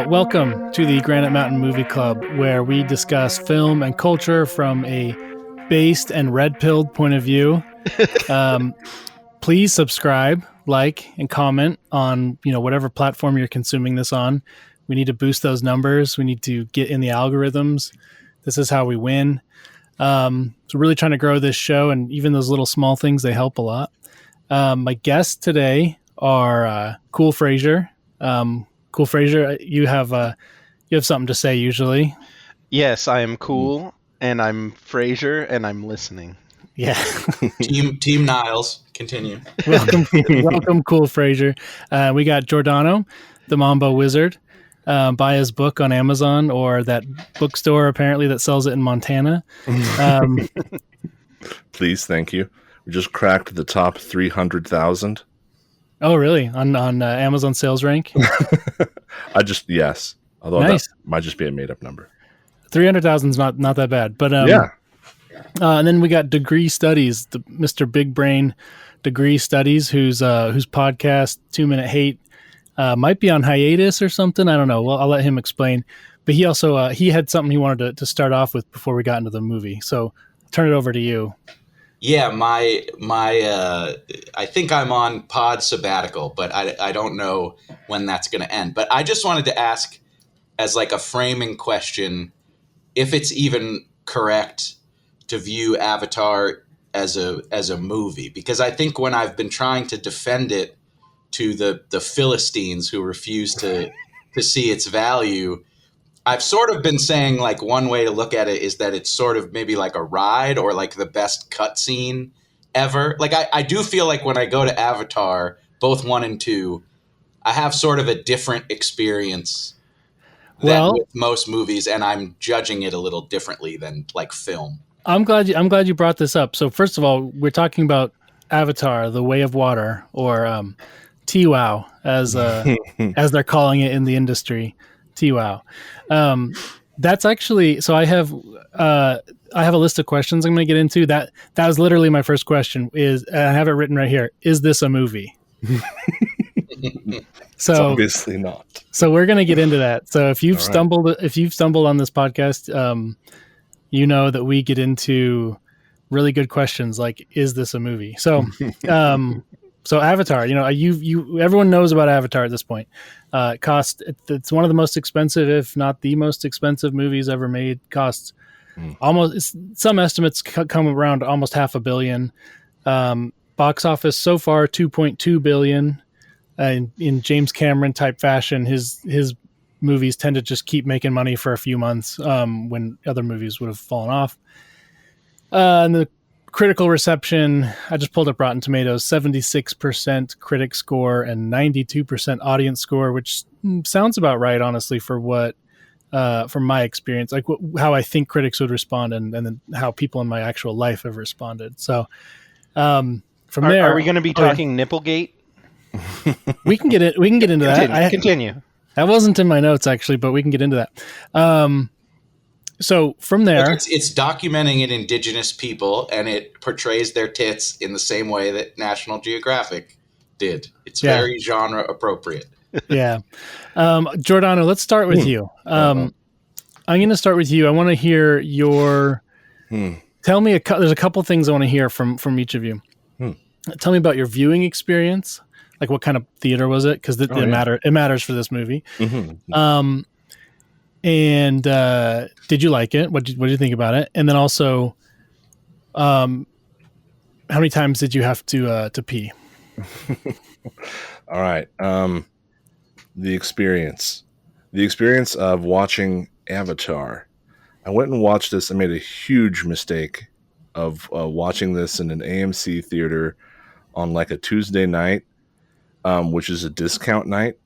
Welcome to the Granite Mountain Movie Club, where we discuss film and culture from a based and red-pilled point of view. Please subscribe, like, and comment on whatever platform you're consuming this on. We need to boost those numbers. We need to get in the algorithms. This is how we win. So really trying to grow this show, and even those little small things, they help a lot. My guests today are Cool Frasier. Cool Frasier, you have something to say usually. Yes, I am cool, and I'm Frasier, and I'm listening. Yeah. Team Niles, continue. Welcome, Cool Frasier. We got Giordano, the Mambo Wizard. Buy his book on Amazon or that bookstore apparently that sells it in Montana. Please, thank you. We just cracked the top 300,000. Oh, really? On Amazon sales rank? Yes. Although nice. That might just be a made-up number. 300,000 is not that bad. But yeah. And then we got Degree Studies, the Mr. Big Brain Degree Studies, whose podcast 2 Minute Hate might be on hiatus or something. I don't know. Well, I'll let him explain. But he also he had something he wanted to start off with before we got into the movie. So I'll turn it over to you. Yeah, my I think I'm on pod sabbatical, but I don't know when that's going to end. But I just wanted to ask, as like a framing question, if it's even correct to view Avatar as a movie, because I think when I've been trying to defend it to the Philistines who refuse to see its value, I've sort of been saying like one way to look at it is that it's sort of maybe like a ride or like the best cutscene ever. Like I do feel like when I go to Avatar, both 1 and 2, I have sort of a different experience than with most movies, and I'm judging it a little differently than like film. I'm glad you brought this up. So first of all, we're talking about Avatar: The Way of Water, or TWOW as they're calling it in the industry. TWOW. That's actually, so I have a list of questions I'm going to get into. That was literally my first question. I have it written right here. Is this a movie? So it's obviously not. So we're going to get into that. So if you've stumbled on this podcast, you know that we get into really good questions like, is this a movie? So so Avatar, everyone knows about Avatar at this point. It's one of the most expensive, if not the most expensive movies ever made. Costs almost, some estimates come around almost $500 million. Box office so far, $2.2 billion. In James Cameron type fashion, his movies tend to just keep making money for a few months when other movies would have fallen off. And the critical reception, I just pulled up Rotten Tomatoes, 76% critic score and 92% audience score, which sounds about right, honestly, for what, from my experience, like how I think critics would respond, and then how people in my actual life have responded. So from there, are we going to be talking Nipplegate? We can get into that. Continue. That wasn't in my notes actually, but we can get into that. So from there, it's documenting an indigenous people, and it portrays their tits in the same way that National Geographic did. It's very genre appropriate. Yeah. Giordano, let's start with you. I'm going to start with you. I want to hear your, tell me, there's a couple things I want to hear from each of you. Tell me about your viewing experience. Like what kind of theater was it? Because it matters for this movie. Mm-hmm. And did you like it? What did you think about it? And then also, how many times did you have to pee? All right. The experience of watching Avatar. I went and watched this. I made a huge mistake of watching this in an AMC theater on like a Tuesday night, which is a discount night,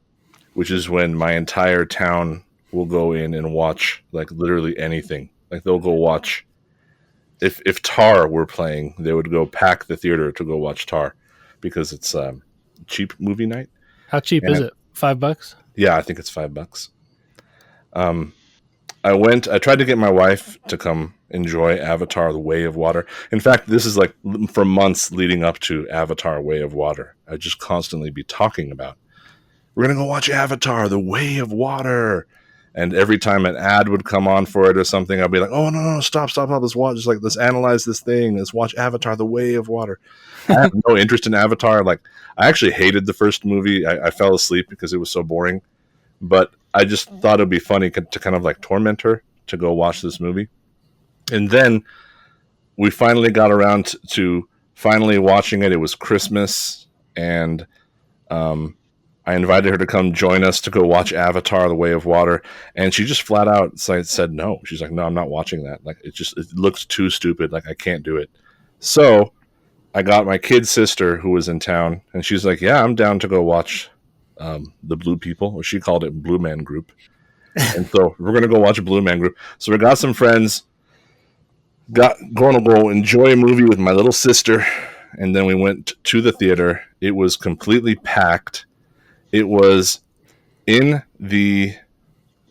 which is when my entire town will go in and watch like literally anything. Like they'll go watch, if Tar were playing, they would go pack the theater to go watch Tar because it's cheap movie night. How cheap is it? $5? Yeah, I think it's $5. I tried to get my wife to come enjoy Avatar: The Way of Water. In fact, this is like for months leading up to Avatar: Way of Water. I'd just constantly be talking about we're going to go watch Avatar, The Way of Water. And every time an ad would come on for it or something, I'd be like, oh, no, stop, let's watch. Just like, let's analyze this thing. Let's watch Avatar, The Way of Water. I have no interest in Avatar. Like, I actually hated the first movie. I fell asleep because it was so boring. But I just thought it would be funny to kind of like torment her to go watch this movie. And then we finally got around to finally watching it. It was Christmas, and I invited her to come join us to go watch Avatar: The Way of Water, and she just flat out said no. She's like, "No, I'm not watching that. Like, it looks too stupid. Like, I can't do it." So I got my kid sister who was in town, and she's like, "Yeah, I'm down to go watch the Blue People," or she called it Blue Man Group. And so we're gonna go watch a Blue Man Group. So we got some friends, going to go enjoy a movie with my little sister, and then we went to the theater. It was completely packed. It was in we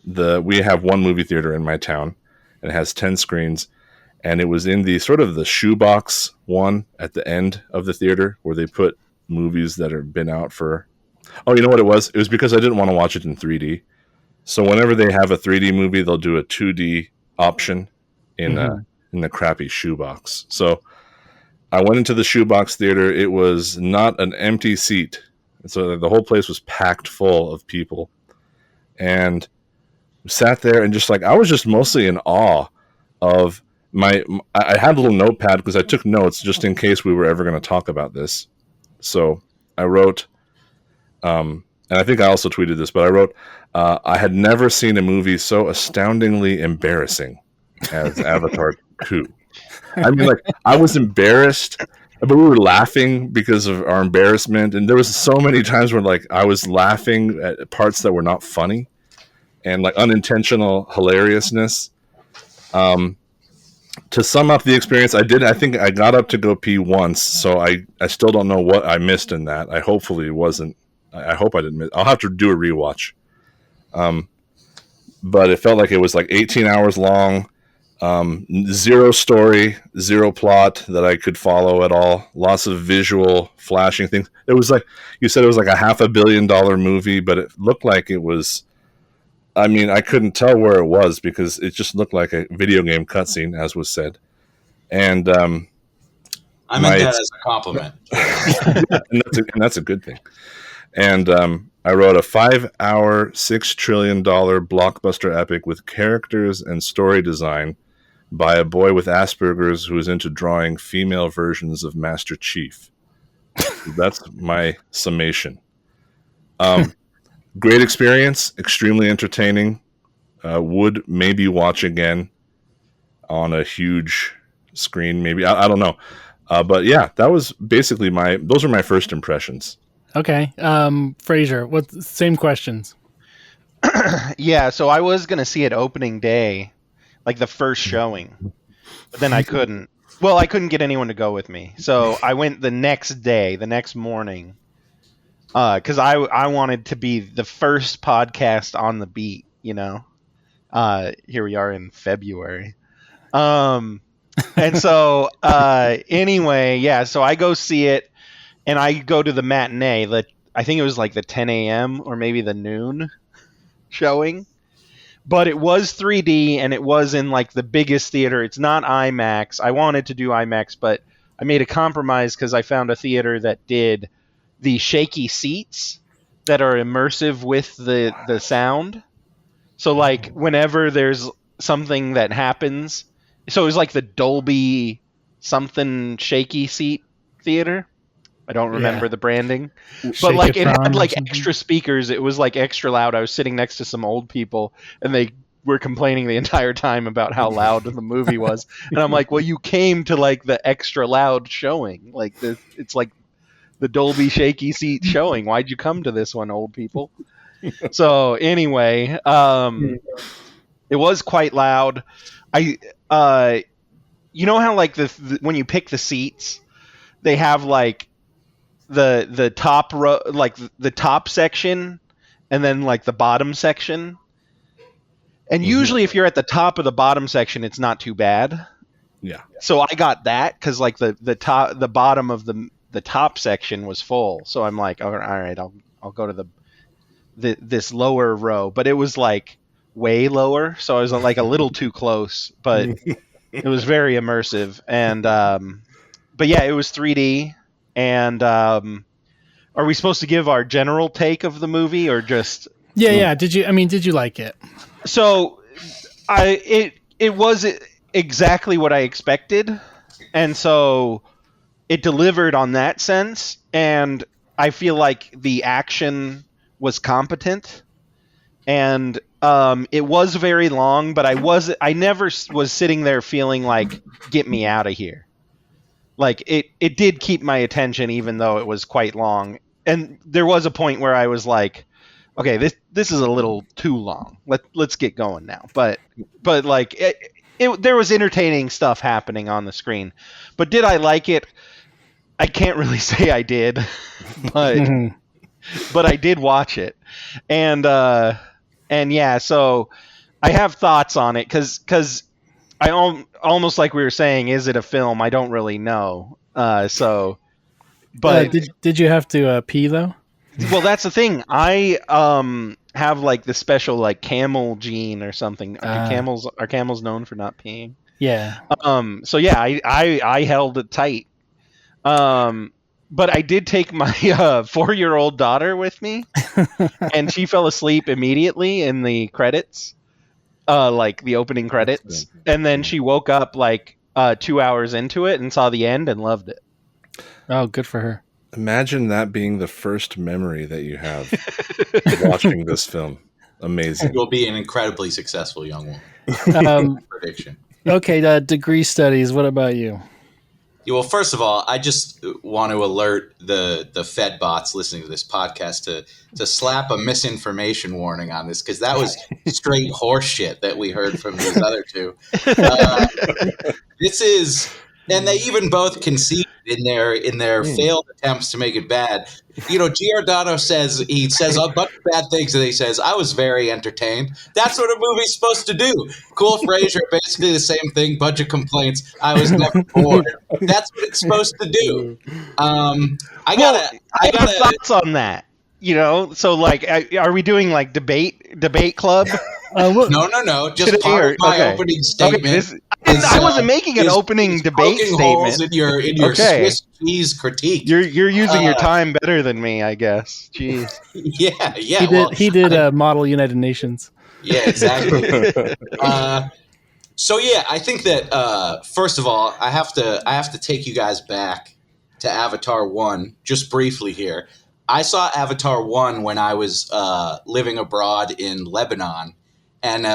have one movie theater in my town, and it has 10 screens, and it was in the sort of the shoebox one at the end of the theater where they put movies that have been out for. Oh, you know what it was? It was because I didn't want to watch it in 3D. So whenever they have a 3D movie, they'll do a 2D option in the crappy shoebox. So I went into the shoebox theater. It was not an empty seat. So the whole place was packed full of people. And sat there and just like, I was just mostly in awe of I had a little notepad because I took notes just in case we were ever going to talk about this. So I wrote, and I think I also tweeted this, but I wrote, I had never seen a movie so astoundingly embarrassing as Avatar 2. I mean, like, I was embarrassed, but we were laughing because of our embarrassment. And there was so many times where, like, I was laughing at parts that were not funny and, like, unintentional hilariousness. To sum up the experience, I think I got up to go pee once, so I still don't know what I missed in that. I hope I didn't miss. I'll have to do a rewatch. But it felt like it was like 18 hours long. Zero story, zero plot that I could follow at all. Lots of visual flashing things. It was like, you said it was like a $500 million movie, but it looked like it was, I mean, I couldn't tell where it was because it just looked like a video game cutscene, as was said. And I meant that as a compliment. and that's a good thing. And I wrote a 5-hour, $6 trillion blockbuster epic with characters and story design by a boy with Asperger's who is into drawing female versions of Master Chief. That's my summation. Great experience, extremely entertaining. Would maybe watch again on a huge screen, maybe. I don't know. But yeah, that was basically those are my first impressions. Okay. Frasier, same questions. Yeah, so I was going to see it opening day, like the first showing, but then I couldn't. Well, I couldn't get anyone to go with me. So I went the next day, the next morning, because I wanted to be the first podcast on the beat, you know. Here we are in February. And so anyway, yeah, so I go see it, and I go to the matinee. I think it was like the 10 a.m. or maybe the noon showing. But it was 3D, and it was in like the biggest theater. It's not IMAX. I wanted to do IMAX, but I made a compromise because I found a theater that did the shaky seats that are immersive with the sound. So like whenever there's something that happens, so it was like the Dolby something shaky seat theater. I don't remember the branding, but like it had like extra speakers. It was like extra loud. I was sitting next to some old people, and they were complaining the entire time about how loud the movie was. And I'm like, well, you came to like the extra loud showing. Like it's like the Dolby shaky seat showing. Why'd you come to this one, old people? So anyway, it was quite loud. You know how like when you pick the seats, they have like the top row, like the top section, and then like the bottom section. And usually, if you're at the top of the bottom section, it's not too bad. Yeah. So I got that because like the bottom of the top section was full. So I'm like, all right, I'll go to this lower row, but it was like way lower, so I was like a little too close, but it was very immersive. And but yeah, it was 3D. And are we supposed to give our general take of the movie or just? Yeah. Did you like it? So it was exactly what I expected, and so it delivered on that sense. And I feel like the action was competent, and it was very long, but I never was sitting there feeling like, get me out of here. Like it did keep my attention even though it was quite long. And there was a point where I was like, okay, this is a little too long. Let's get going now. But like there was entertaining stuff happening on the screen. But did I like it? I can't really say I did, but I did watch it. And yeah, so I have thoughts on it because I almost, like we were saying, is it a film? I don't really know. But did you have to pee though? Well, that's the thing. I have like the special like camel gene or something. Are camels known for not peeing? Yeah. So yeah, I held it tight. But I did take my 4-year-old daughter with me, and she fell asleep immediately in the credits, like the opening credits, and then she woke up like 2 hours into it and saw the end and loved it. Oh, good for her. Imagine that being the first memory that you have watching this film. Amazing. You'll be an incredibly successful young woman. Prediction. Okay, degree studies. What about you? Yeah, well, first of all, I just want to alert the Fed bots listening to this podcast to slap a misinformation warning on this, because that was straight horse shit that we heard from these other two. This is, and they even both conceded in their failed attempts to make it bad. Giordano says a bunch of bad things, and he says, I was very entertained. That's what a movie's supposed to do. Cool Frasier, basically the same thing, bunch of complaints. I was never bored. That's what it's supposed to do. I got thoughts on that. So like, are we doing like debate club? No. Just part of my opening statement. I wasn't making an opening debate statement. In your Swiss cheese critique. You're using your time better than me, I guess. Jeez. Yeah. He did model United Nations. Yeah, exactly. So yeah, I think that first of all, I have to take you guys back to Avatar 1 just briefly here. I saw Avatar 1 when I was living abroad in Lebanon, and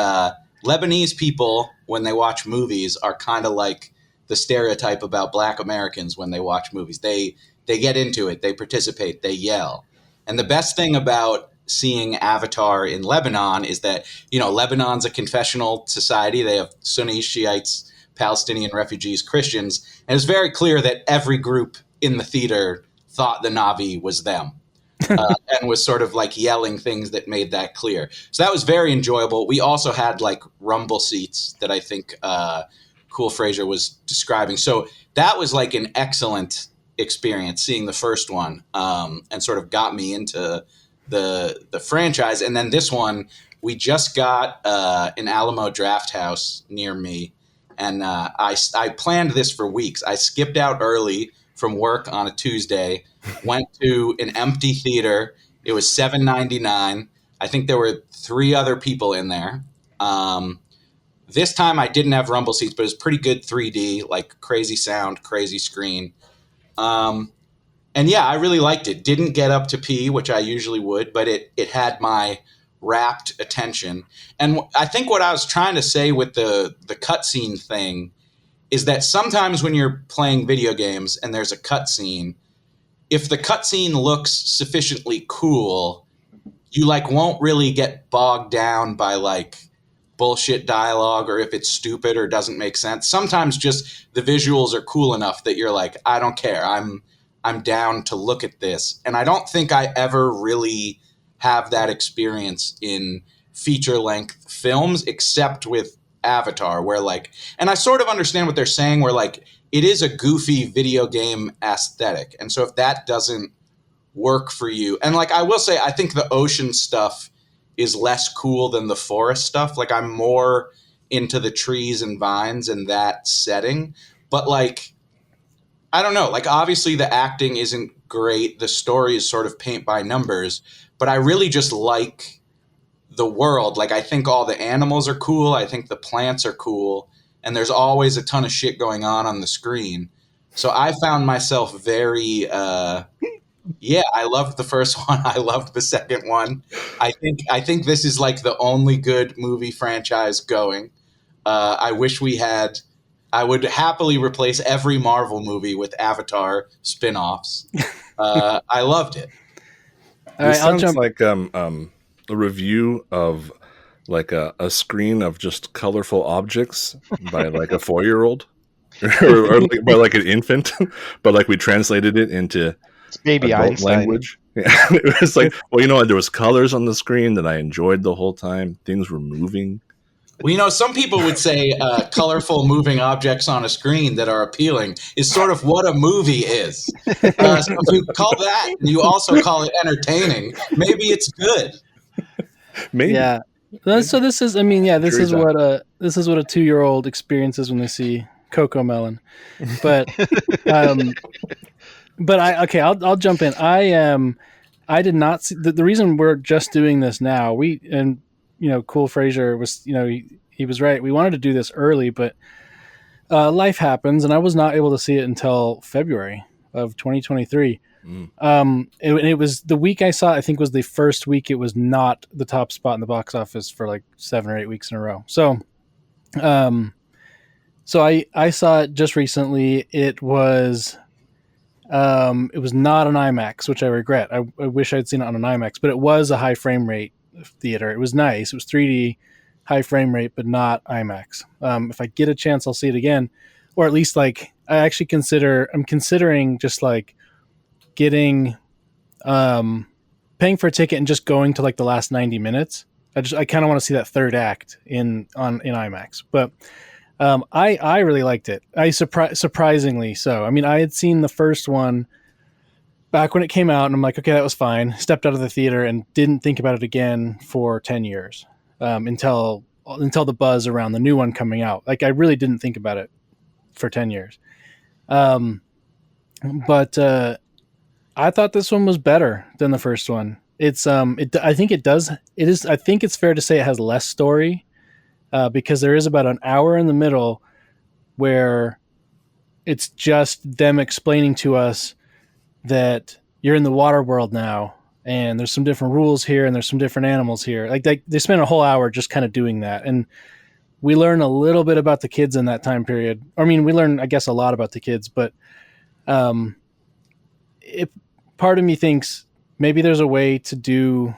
Lebanese people, when they watch movies, are kind of like the stereotype about Black Americans when they watch movies. They get into it, they participate, they yell. And the best thing about seeing Avatar in Lebanon is that, Lebanon's a confessional society. They have Sunnis, Shiites, Palestinian refugees, Christians, and it's very clear that every group in the theater thought the Na'vi was them. And was sort of like yelling things that made that clear. So that was very enjoyable. We also had like rumble seats that I think Cool Frasier was describing. So that was like an excellent experience seeing the first one, and sort of got me into the franchise. And then this one, we just got an Alamo Draft House near me, and I planned this for weeks. I skipped out early from work on a Tuesday, went to an empty theater. It was $7.99. I think there were 3 other people in there. This time I didn't have rumble seats, but it was pretty good 3D, like crazy sound, crazy screen. And yeah, I really liked it. Didn't get up to pee, which I usually would, but it had my rapt attention. And I think what I was trying to say with the cutscene thing is that sometimes when you're playing video games and there's a cutscene, if the cutscene looks sufficiently cool, you like won't really get bogged down by like bullshit dialogue or if it's stupid or doesn't make sense. Sometimes just the visuals are cool enough that you're like, I don't care. I'm down to look at this. And I don't think I ever really have that experience in feature-length films except with Avatar, where like, and I sort of understand what they're saying, where like it is a goofy video game aesthetic, and so if that doesn't work for you. And like I will say, I think the ocean stuff is less cool than the forest stuff. Like I'm more into the trees and vines and that setting. But like, I don't know, like obviously the acting isn't great. The story is sort of paint by numbers, but I really just like the world. Like I think all the animals are cool. I think the plants are cool. And there's always a ton of shit going on the screen. So I found myself very, yeah, I loved the first one. I loved the second one. I think this is like the only good movie franchise going. I wish we had. I would happily replace every Marvel movie with Avatar spin-offs. I loved it. All right, I'll sounds jump. like a review of like a screen of just colorful objects by like a 4-year-old or like, by like an infant, but like we translated it into It's baby adult Einstein. language. Yeah. It was like, well, you know what? There was colors on the screen that I enjoyed the whole time. Things were moving. Well, you know, some people would say colorful moving objects on a screen that are appealing is sort of what a movie is. So if you call that and you also call it entertaining, maybe it's good. Maybe. Yeah. So this is, I mean, yeah, this Sure is is what a 2-year-old experiences when they see Coco Melon. But I'll jump in. I did not see the reason we're just doing this now. Cool Frasier was, he was right. We wanted to do this early, but life happens, and I was not able to see it until February of 2023. It was the week I saw it, I think was the first week it was not the top spot in the box office for like 7 or 8 weeks in a row. So I saw it just recently. It was not an IMAX, which I regret. I wish I'd seen it on an IMAX, but it was a high frame rate theater. It was nice. It was 3D, high frame rate, but not IMAX. If I get a chance, I'll see it again, or at least like I'm considering just like getting, paying for a ticket and just going to like the last 90 minutes. I kind of want to see that third act in IMAX, but I really liked it. Surprisingly so. I mean, I had seen the first one back when it came out, and I'm like, okay, that was fine. Stepped out of the theater and didn't think about it again for 10 years until the buzz around the new one coming out. Like, I really didn't think about it for 10 years. But I thought this one was better than the first one. I think it's fair to say it has less story because there is about an hour in the middle where it's just them explaining to us that you're in the water world now, and there's some different rules here, and there's some different animals here. Like they spent a whole hour just kind of doing that, and we learn a little bit about the kids in that time period. I mean, we learn, I guess, a lot about the kids, but if part of me thinks maybe there's a way to do.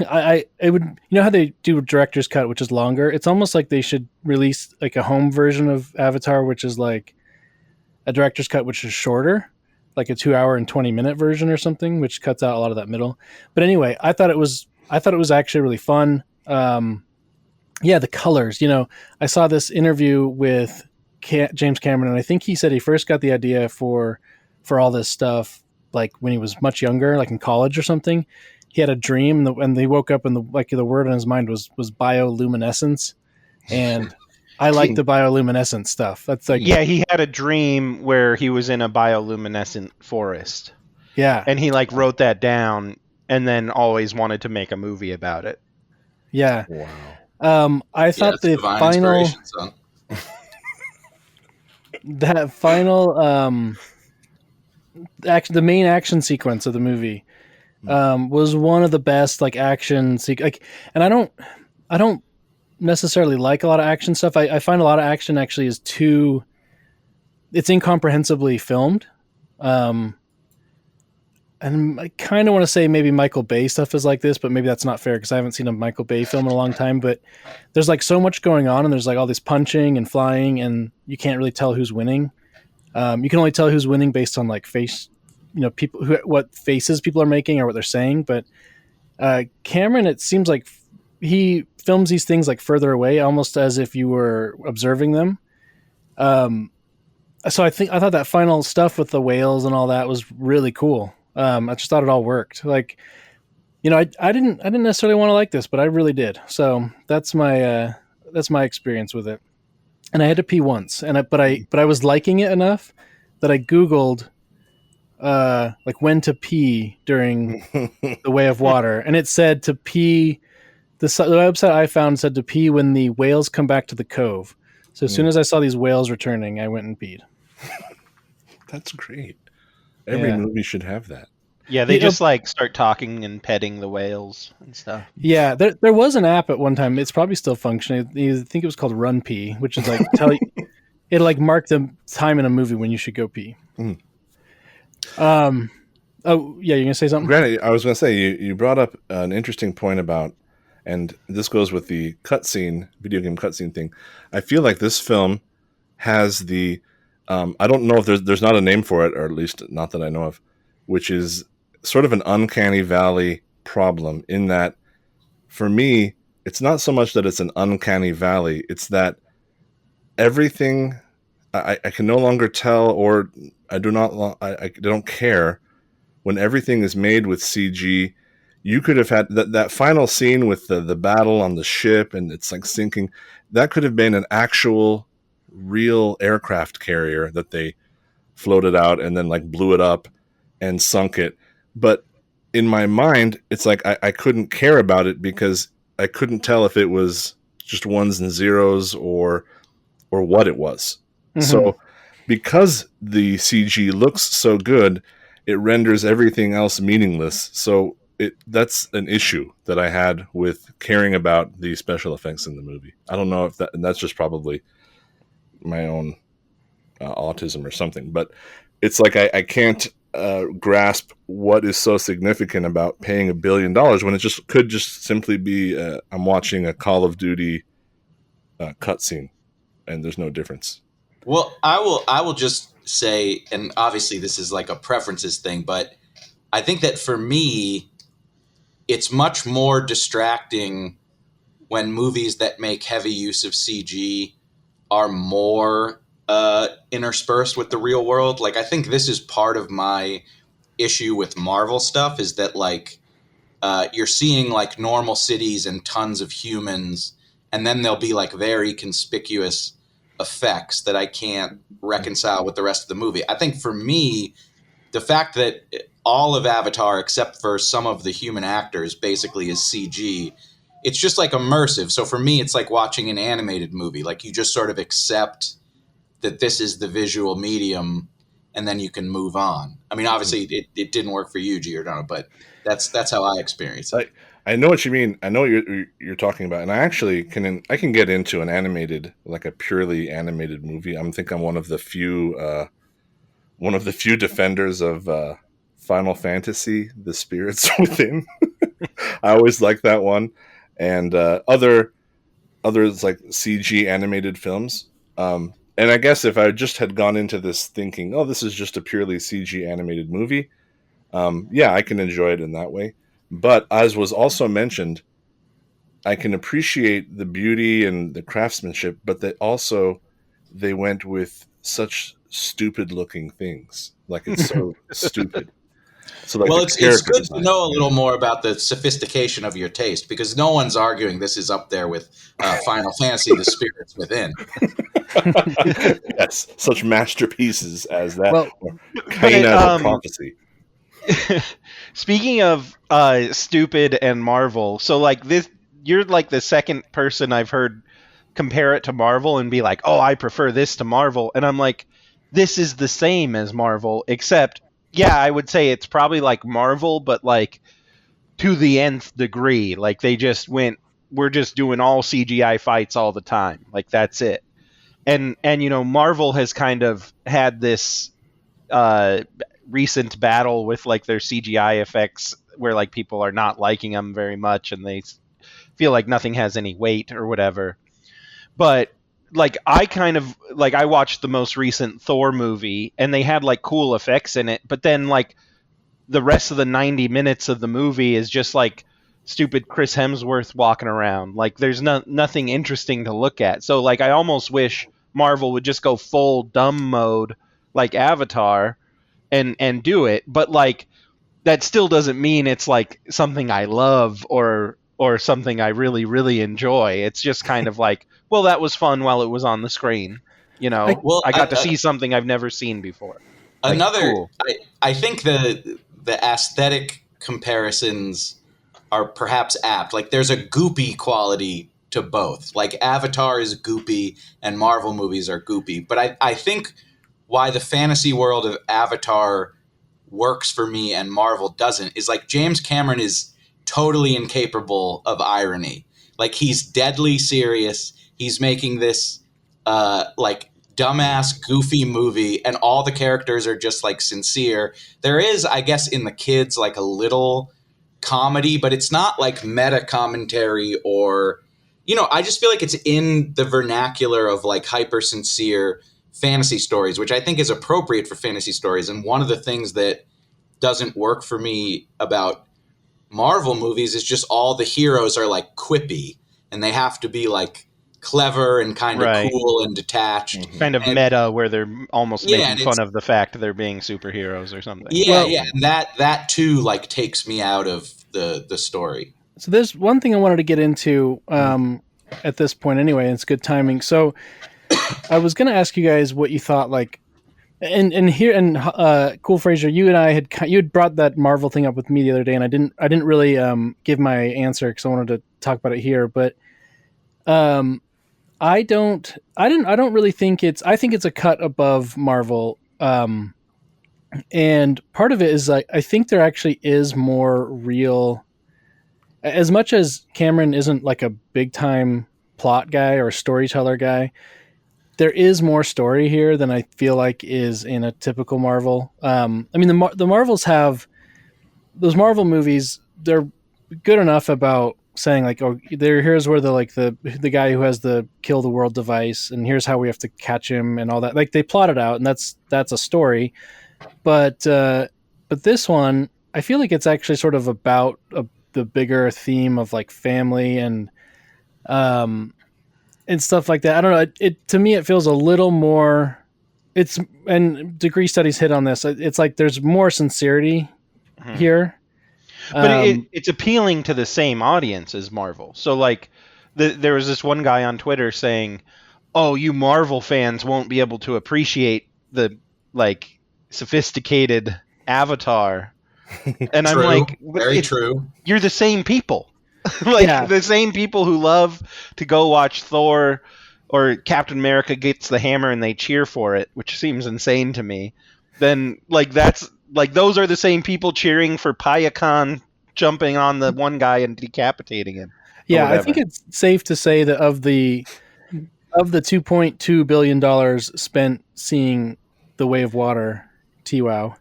It would, how they do a director's cut, which is longer. It's almost like they should release like a home version of Avatar, which is like a director's cut, which is shorter, like a 2-hour and 20-minute version or something, which cuts out a lot of that middle. But anyway, I thought it was actually really fun. The colors, I saw this interview with James Cameron, and I think he said he first got the idea for all this stuff like when he was much younger, like in college or something. He had a dream, and he woke up, and the word on his mind was bioluminescence, and I like the bioluminescent stuff. That's like, yeah, he had a dream where he was in a bioluminescent forest. Yeah, and he like wrote that down, and then always wanted to make a movie about it. Yeah. Wow. I thought the final that final the main action sequence of the movie was one of the best like action and I don't necessarily like a lot of action stuff. I find a lot of action actually it's incomprehensibly filmed. And I kind of want to say maybe Michael Bay stuff is like this, but maybe that's not fair because I haven't seen a Michael Bay film in a long time. But there's like so much going on, and there's like all this punching and flying, and you can't really tell who's winning. You can only tell who's winning based on like face, people what faces people are making or what they're saying. But Cameron, it seems like he films these things like further away, almost as if you were observing them. So I thought that final stuff with the whales and all that was really cool. I just thought it all worked. Like, I didn't necessarily want to like this, but I really did. So that's my experience with it. And I had to pee once, but I was liking it enough that I Googled like when to pee during the Way of Water, and it said to pee. The website I found said to pee when the whales come back to the cove. So as soon as I saw these whales returning, I went and peed. That's great. Every movie should have that. Yeah, they just like start talking and petting the whales and stuff. Yeah, there was an app at one time. It's probably still functioning. I think it was called Run Pee, which is like it'll like mark the time in a movie when you should go pee. Mm. Oh yeah, you're gonna say something? Granted, I was gonna say you brought up an interesting point about, and this goes with the video game cutscene thing. I feel like this film has the, I don't know if there's not a name for it, or at least not that I know of, which is sort of an uncanny valley problem in that, for me, it's not so much that it's an uncanny valley, it's that everything, I can no longer tell, or I don't care when everything is made with CG. You could have had that final scene with the battle on the ship and it's like sinking. That could have been an actual real aircraft carrier that they floated out and then like blew it up and sunk it. But in my mind, it's like I couldn't care about it because I couldn't tell if it was just ones and zeros or what it was. Mm-hmm. So because the CG looks so good, it renders everything else meaningless. So that's an issue that I had with caring about the special effects in the movie. I don't know if that's just probably my own autism or something, but it's like I can't grasp what is so significant about paying $1 billion when it could just simply be I'm watching a Call of Duty cutscene, and there's no difference. Well, I will just say, and obviously this is like a preferences thing, but I think that for me, it's much more distracting when movies that make heavy use of CG are more interspersed with the real world. Like, I think this is part of my issue with Marvel stuff, is that like you're seeing like normal cities and tons of humans, and then there'll be like very conspicuous effects that I can't reconcile with the rest of the movie. I think for me, the fact that all of Avatar, except for some of the human actors, basically is CG, it's just like immersive. So for me, it's like watching an animated movie. Like, you just sort of accept that this is the visual medium, and then you can move on. I mean, obviously it didn't work for you, Giordano, but that's how I experience it. I know what you mean. I know what you're talking about, and I actually can get into an animated, like a purely animated movie. I think I'm one of the few defenders of Final Fantasy: The Spirits Within. I always like that one, and others like CG animated films. And I guess if I just had gone into this thinking, oh, this is just a purely CG animated movie, I can enjoy it in that way. But as was also mentioned, I can appreciate the beauty and the craftsmanship, but they went with such stupid looking things. Like, it's so stupid. So like, well, it's good to know a little more about the sophistication of your taste, because no one's arguing this is up there with Final Fantasy: The Spirits Within. Yes, such masterpieces as that. Well, Kaina the Prophecy. Speaking of stupid and Marvel, so like this, you're like the second person I've heard compare it to Marvel and be like, oh, I prefer this to Marvel. And I'm like, this is the same as Marvel, except, yeah, I would say it's probably like Marvel, but like to the nth degree. Like, they just went, we're just doing all CGI fights all the time. Like, that's it. And Marvel has kind of had this recent battle with like their CGI effects where like people are not liking them very much and they feel like nothing has any weight or whatever. But like, I kind of like, I watched the most recent Thor movie and they had like cool effects in it, but then like the rest of the 90 minutes of the movie is just like stupid Chris Hemsworth walking around. Like, there's nothing interesting to look at. So like, I almost wish Marvel would just go full dumb mode like Avatar and do it. But like, that still doesn't mean it's like something I love or something I really, really enjoy. It's just kind of like, well, that was fun while it was on the screen. You know, Well, I got to see something I've never seen before. Like, another, cool. I think the aesthetic comparisons are perhaps apt. Like there's a goopy quality to both. Like Avatar is goopy and Marvel movies are goopy. But I think why the fantasy world of Avatar works for me and Marvel doesn't is like James Cameron is totally incapable of irony. Like he's deadly serious. He's making this like dumbass goofy movie and all the characters are just like sincere. There is, I guess, in the kids like a little comedy, but it's not like meta commentary or, you know, I just feel like it's in the vernacular of like hyper sincere fantasy stories, which I think is appropriate for fantasy stories. And one of the things that doesn't work for me about Marvel movies is just all the heroes are like quippy and they have to be like clever and kind of Right. cool and detached. Kind of And- meta where they're almost Yeah, making and fun of the fact they're being superheroes or something. Yeah, yeah. And that too like takes me out of the story. So there's one thing I wanted to get into at this point anyway, and it's good timing. So I was going to ask you guys what you thought, like, and cool Frasier, you and I had brought that Marvel thing up with me the other day, and I didn't really give my answer because I wanted to talk about it here, but I don't really think I think it's a cut above Marvel, and part of it is like I think there actually is more real. As much as Cameron isn't like a big time plot guy or storyteller guy, there is more story here than I feel like is in a typical Marvel. I mean, the Marvels have those Marvel movies. They're good enough about saying like, oh, here's where the guy who has the kill the world device, and here's how we have to catch him and all that. Like they plot it out, and that's a story. But this one, I feel like it's actually sort of about the bigger theme of like family and stuff like that. I don't know. It to me, it feels a little more. And Degree Studies hit on this. It's like there's more sincerity here, but it's appealing to the same audience as Marvel. So like, there was this one guy on Twitter saying, "Oh, you Marvel fans won't be able to appreciate the like sophisticated Avatar." And True. I'm like, very true. You're the same people. The same people who love to go watch Thor or Captain America gets the hammer and they cheer for it, which seems insane to me. Then that's like those are the same people cheering for Paya Khan jumping on the one guy and decapitating him. Yeah, I think it's safe to say that of the $2.2 billion spent seeing The Way of Water, TWOW,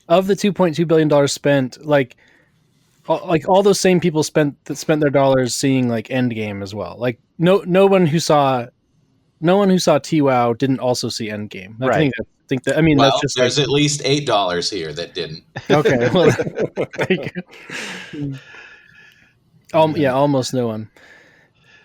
of the $2.2 billion spent, like all those same people spent their dollars seeing like Endgame as well. Like no one who saw TWOW didn't also see Endgame. Right. I think that. I mean, Well, that's just there's at least $8 here that didn't. Okay. Well, there you go. Yeah, almost no one.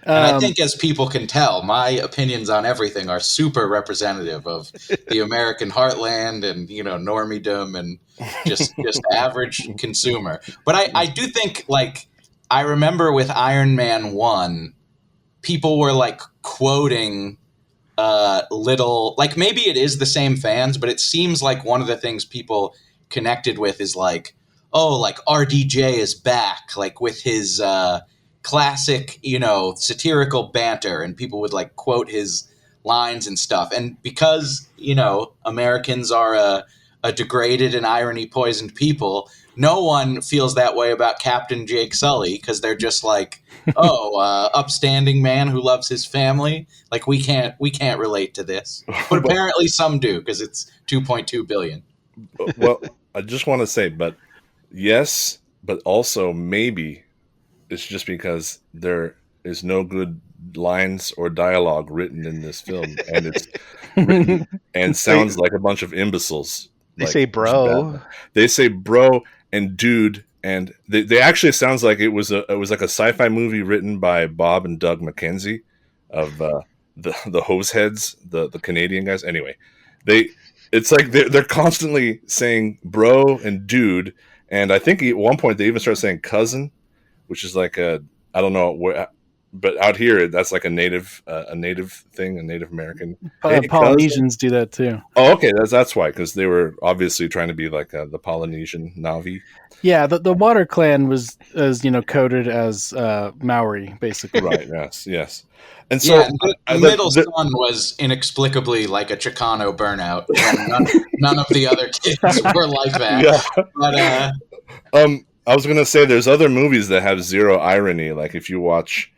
And I think, as people can tell, my opinions on everything are super representative of the American heartland and, normiedom and just average consumer. But I do think, like, I remember with Iron Man 1, people were, like, quoting little... Like, maybe it is the same fans, but it seems like one of the things people connected with is, like, oh, like, RDJ is back, like, with his... classic, satirical banter, and people would like quote his lines and stuff. And because, Americans are a degraded and irony poisoned people, no one feels that way about Captain Jake Sully, because they're just like, upstanding man who loves his family. Like we can't relate to this. But apparently some do, because it's 2.2 billion. Well, I just want to say, but yes, but also maybe it's just because there is no good lines or dialogue written in this film, and it's written and sounds like a bunch of imbeciles. They say bro. They say bro and dude, and they actually sounds like it was like a sci-fi movie written by Bob and Doug McKenzie of the Hoseheads, the Canadian guys. Anyway, It's like they're constantly saying bro and dude, and I think at one point they even start saying cousin, which is like I don't know where, but out here that's like a native thing, a Native American. Hey, Polynesians do that too. Oh, okay, that's why, because they were obviously trying to be like the Polynesian Na'vi. Yeah, the Water Clan was coded as Maori, basically. Right. Yes. And so the middle son was inexplicably like a Chicano burnout, and none of the other kids were like that. Yeah. But I was gonna say there's other movies that have zero irony. Like if you watch,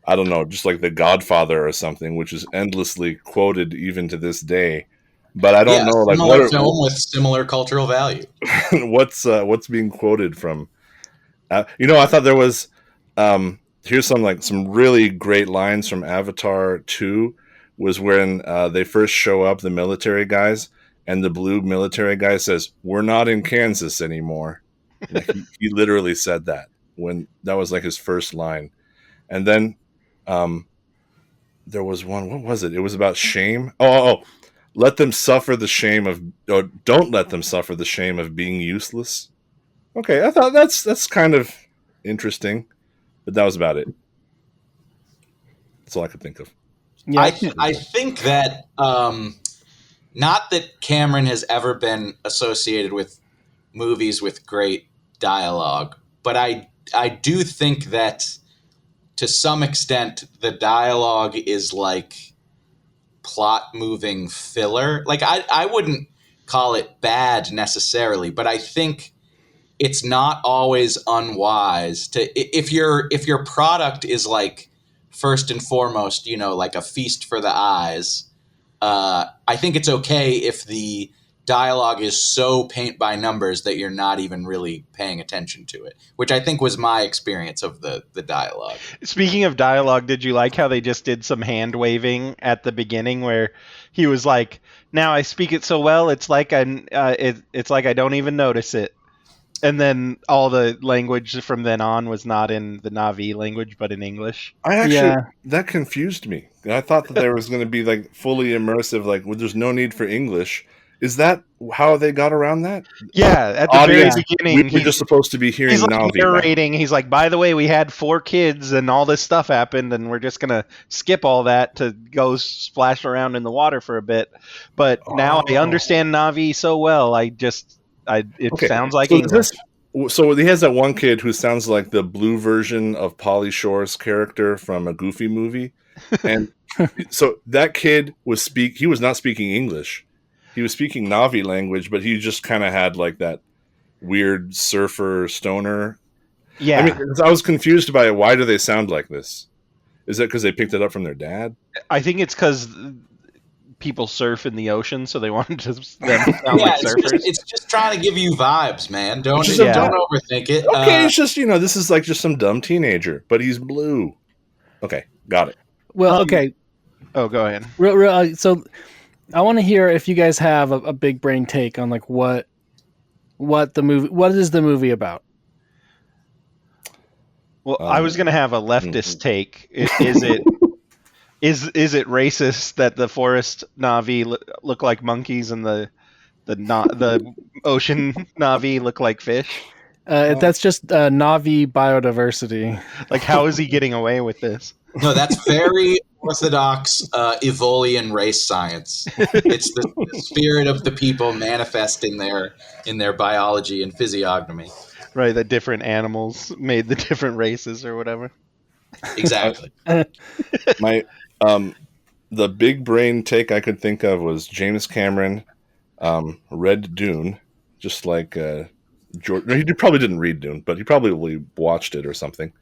I don't know, just like The Godfather or something, which is endlessly quoted even to this day. But I don't know, like what film with similar cultural value. what's being quoted from? I thought there was. Here's some really great lines from Avatar 2 was when they first show up, the military guys, and the blue military guy says, "We're not in Kansas anymore." Like he literally said that when that was like his first line. And then there was one, what was it? It was about shame. Let them suffer the shame of, don't let them suffer the shame of being useless. Okay, I thought that's kind of interesting. But that was about it. That's all I could think of. Yeah, I think that not that Cameron has ever been associated with movies with great dialogue, but I do think that to some extent the dialogue is like plot moving filler. Like I wouldn't call it bad necessarily, but I think it's not always unwise to, if your product is like first and foremost, like a feast for the eyes. I think it's okay if the dialogue is so paint by numbers that you're not even really paying attention to it, which I think was my experience of the dialogue. Speaking of dialogue, did you like how they just did some hand waving at the beginning where he was like, "Now I speak it so well, it's like it's like I don't even notice it." And then all the language from then on was not in the Na'vi language, but in English. That confused me. I thought that there was going to be like fully immersive, like, well, there's no need for English. Is that how they got around that? Yeah, at the very beginning, we're just supposed to be hearing he's like Na'vi narrating. He's like, by the way, we had 4 kids and all this stuff happened, and we're just gonna skip all that to go splash around in the water for a bit. But now I understand Na'vi so well. Sounds like English. So he has that one kid who sounds like the blue version of Pauly Shore's character from a Goofy movie, and so that kid he was not speaking English. He was speaking Na'vi language, but he just kind of had like that weird surfer stoner. Yeah, I mean, I was confused by it. Why do they sound like this? Is that because they picked it up from their dad? I think it's because people surf in the ocean, so they wanted to them sound like surfers. It's just trying to give you vibes, man. Don't overthink it. Okay, it's just this is like just some dumb teenager, but he's blue. Okay, got it. Well, okay. Oh, go ahead. So I want to hear if you guys have a big brain take on like what is the movie about? Well, I was going to have a leftist take. Is it racist that the forest Na'vi look like monkeys and the ocean Na'vi look like fish? That's just Na'vi biodiversity. Like, how is he getting away with this? No, that's very orthodox Evolian race science. It's the spirit of the people manifest in their biology and physiognomy. Right, that different animals made the different races or whatever. Exactly. The big brain take I could think of was James Cameron read Dune, just like George. He probably didn't read Dune, but he probably watched it or something,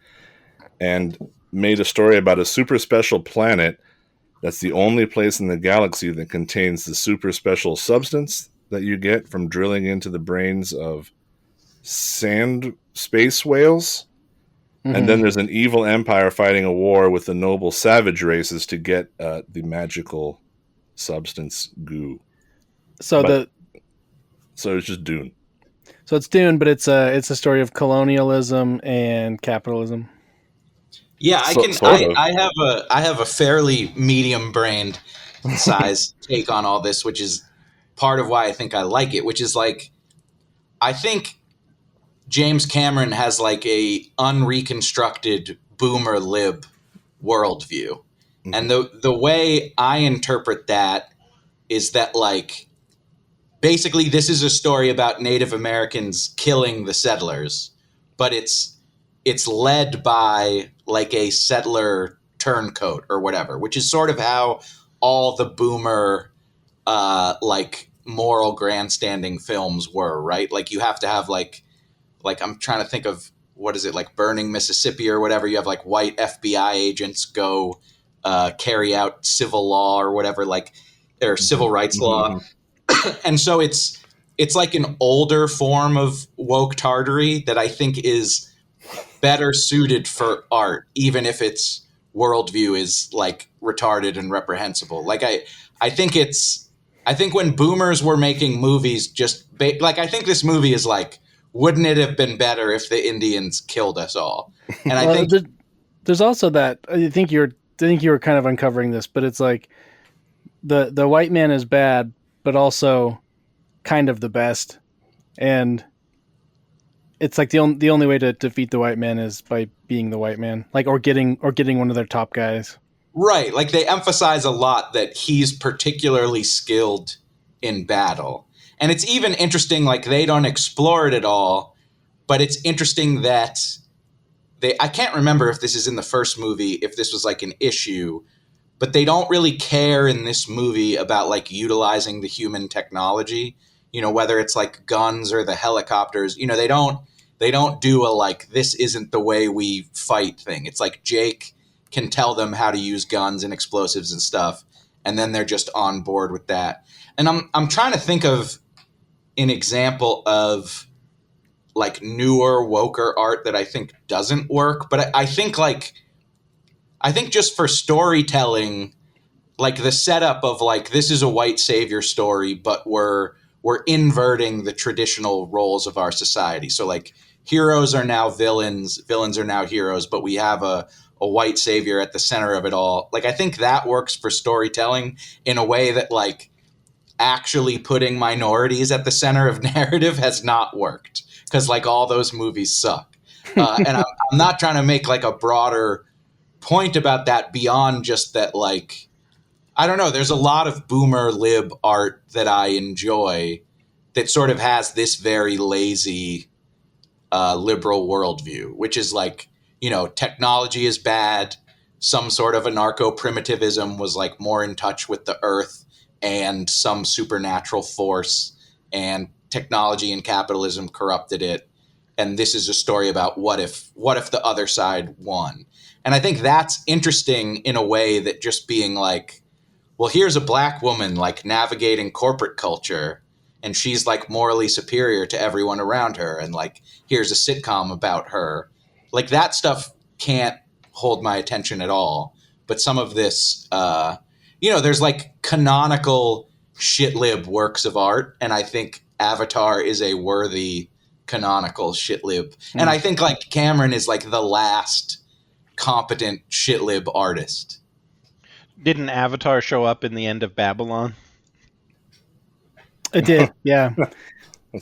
and made a story about a super special planet that's the only place in the galaxy that contains the super special substance that you get from drilling into the brains of sand space whales. Mm-hmm. And then there's an evil empire fighting a war with the noble savage races to get the magical substance goo. So it's just Dune. So it's Dune, but it's a story of colonialism and capitalism. Yeah, I have a fairly medium-brained size take on all this, which is part of why I think I like it, which is like, I think James Cameron has like a unreconstructed boomer lib worldview. Mhm. And the way I interpret that is that like, basically this is a story about Native Americans killing the settlers, but it's led by like a settler turncoat or whatever, which is sort of how all the boomer like moral grandstanding films were, right? Like you have to have like I'm trying to think of, what is it, like Burning Mississippi or whatever. You have like white FBI agents go carry out civil law or whatever, like, or civil rights law. And so it's like an older form of woke tartary that I think is better suited for art, even if its worldview is like retarded and reprehensible. Like I think when boomers were making movies, like I think this movie is like, wouldn't it have been better if the Indians killed us all? And I think there's also that, I think you were kind of uncovering this, but it's like the white man is bad, but also kind of the best, and it's like the only way to defeat the white man is by being the white man, like, or getting one of their top guys. Right, like they emphasize a lot that he's particularly skilled in battle. And it's even interesting, like they don't explore it at all, but it's interesting that I can't remember if this is in the first movie, if this was like an issue, but they don't really care in this movie about like utilizing the human technology, whether it's like guns or the helicopters. They don't do a like, this isn't the way we fight thing. It's like Jake can tell them how to use guns and explosives and stuff, and then they're just on board with that. And I'm trying to think of an example of like newer, woker art that I think doesn't work, but I think just for storytelling, like the setup of like, this is a white savior story, but we're inverting the traditional roles of our society. So like, heroes are now villains are now heroes, but we have a white savior at the center of it all. Like, I think that works for storytelling in a way that like actually putting minorities at the center of narrative has not worked, because like all those movies suck. And I'm not trying to make like a broader point about that beyond just that, like, I don't know, there's a lot of boomer lib art that I enjoy that sort of has this very lazy liberal worldview, which is like, technology is bad. Some sort of anarcho-primitivism was like more in touch with the earth and some supernatural force, and technology and capitalism corrupted it. And this is a story about what if the other side won. And I think that's interesting in a way that just being like, well, here's a black woman like navigating corporate culture, and she's like morally superior to everyone around her, and like, here's a sitcom about her. Like, that stuff can't hold my attention at all. But some of this, there's like canonical shitlib works of art, and I think Avatar is a worthy canonical shitlib. And I think like Cameron is like the last competent shitlib artist. Didn't Avatar show up in the end of Babylon? It did, yeah. That's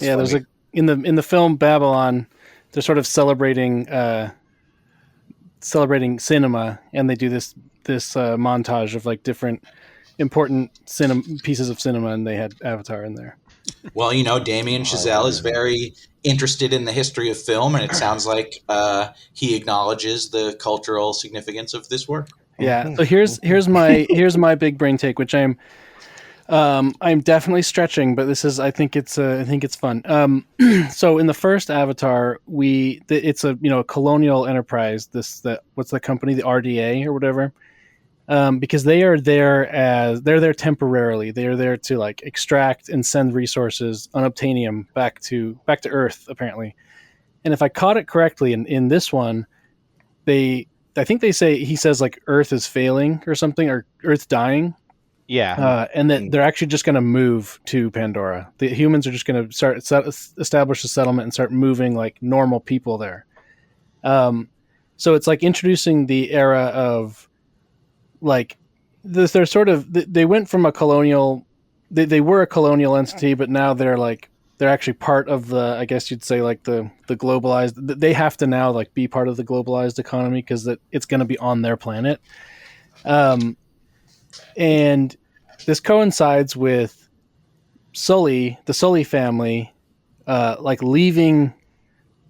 yeah, funny. there's in the film Babylon, they're sort of celebrating cinema, and they do this montage of like different important pieces of cinema, and they had Avatar in there. Well, Damien Chazelle is very interested in the history of film, and it sounds like he acknowledges the cultural significance of this work. Yeah. So here's my big brain take, which I'm definitely stretching, but I think it's fun. So in the first Avatar, it's a colonial enterprise. What's the company, the RDA or whatever? Because they're there temporarily. They are there to like extract and send resources, unobtainium, back to Earth apparently. And if I caught it correctly, in this one, I think he says like Earth is failing or something, or Earth's dying. Yeah. And that they're actually just going to move to Pandora. The humans are just going to establish a settlement and start moving like normal people there. So it's like introducing the era of like this. They're sort of, they went from a colonial they were a colonial entity, but now they're actually part of the, I guess you'd say, like the globalized. They have to now like be part of the globalized economy because it's going to be on their planet. And this coincides with the Sully family, like leaving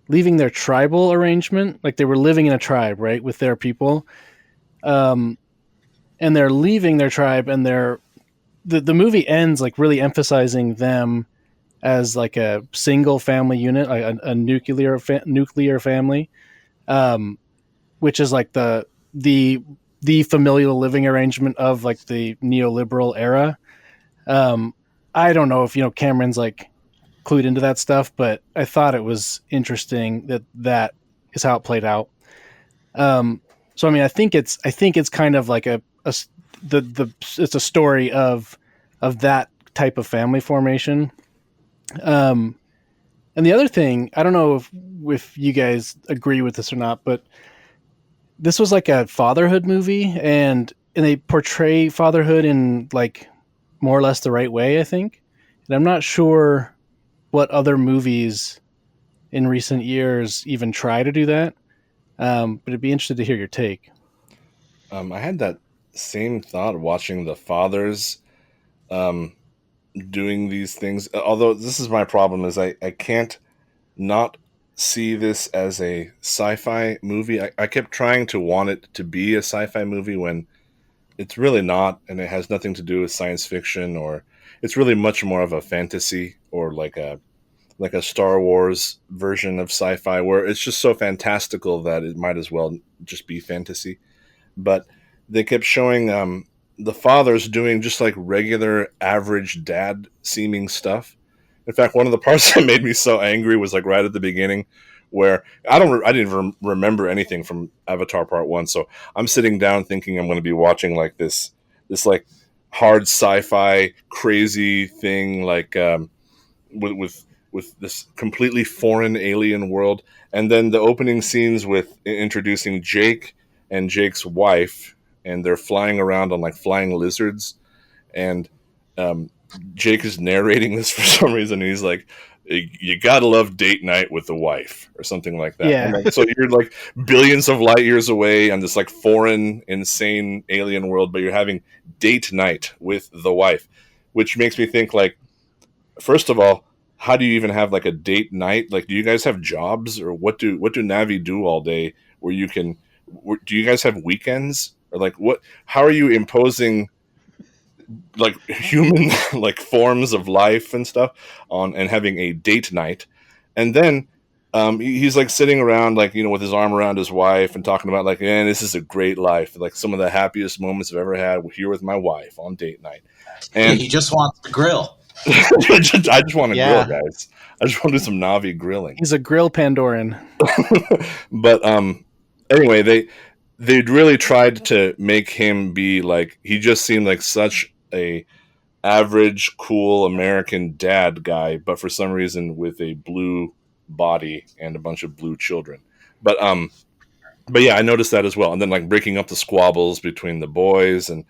their tribal arrangement. Like they were living in a tribe, right, with their people. And they're leaving their tribe, and the movie ends like really emphasizing them as like a single family unit, like a nuclear family, which is like the familial living arrangement of like the neoliberal era. I don't know if Cameron's like clued into that stuff, but I thought it was interesting that is how it played out. So I mean, I think it's kind of like it's a story of that type of family formation. And the other thing, I don't know if you guys agree with this or not, but this was like a fatherhood movie, and they portray fatherhood in like more or less the right way, I think. And I'm not sure what other movies in recent years even try to do that. But it'd be interested to hear your take. I had that same thought watching the fathers doing these things. Although this is my problem, is I can't not see this as a sci-fi movie. I kept trying to want it to be a sci-fi movie when it's really not, and it has nothing to do with science fiction, or it's really much more of a fantasy, or like a Star Wars version of sci-fi, where it's just so fantastical that it might as well just be fantasy. But they kept showing the fathers doing just like regular average dad seeming stuff. In fact, one of the parts that made me so angry was like right at the beginning, where I didn't remember anything from Avatar Part 1. So I'm sitting down thinking I'm going to be watching like this like hard sci-fi crazy thing, like with this completely foreign alien world. And then the opening scenes with introducing Jake and Jake's wife, and they're flying around on like flying lizards. And Jake is narrating this for some reason. He's like, you gotta love date night with the wife, or something like that. Yeah. Like, so you're like billions of light years away on this like foreign, insane alien world, but you're having date night with the wife, which makes me think like, first of all, how do you even have like a date night? Like, do you guys have jobs, or what do Navi do all day where you can? Do you guys have weekends, or like what? How are you imposing like human like forms of life and stuff on, and having a date night? And then he's like sitting around like, with his arm around his wife and talking about like, man, this is a great life, like some of the happiest moments I've ever had here with my wife on date night. And he just wants to grill. I just want to grill, guys. I just want to do some Navi grilling. He's a grill Pandoran. But anyway, they'd really tried to make him be like, he just seemed like such a average, cool American dad guy, but for some reason with a blue body and a bunch of blue children. But yeah, I noticed that as well. And then like breaking up the squabbles between the boys, and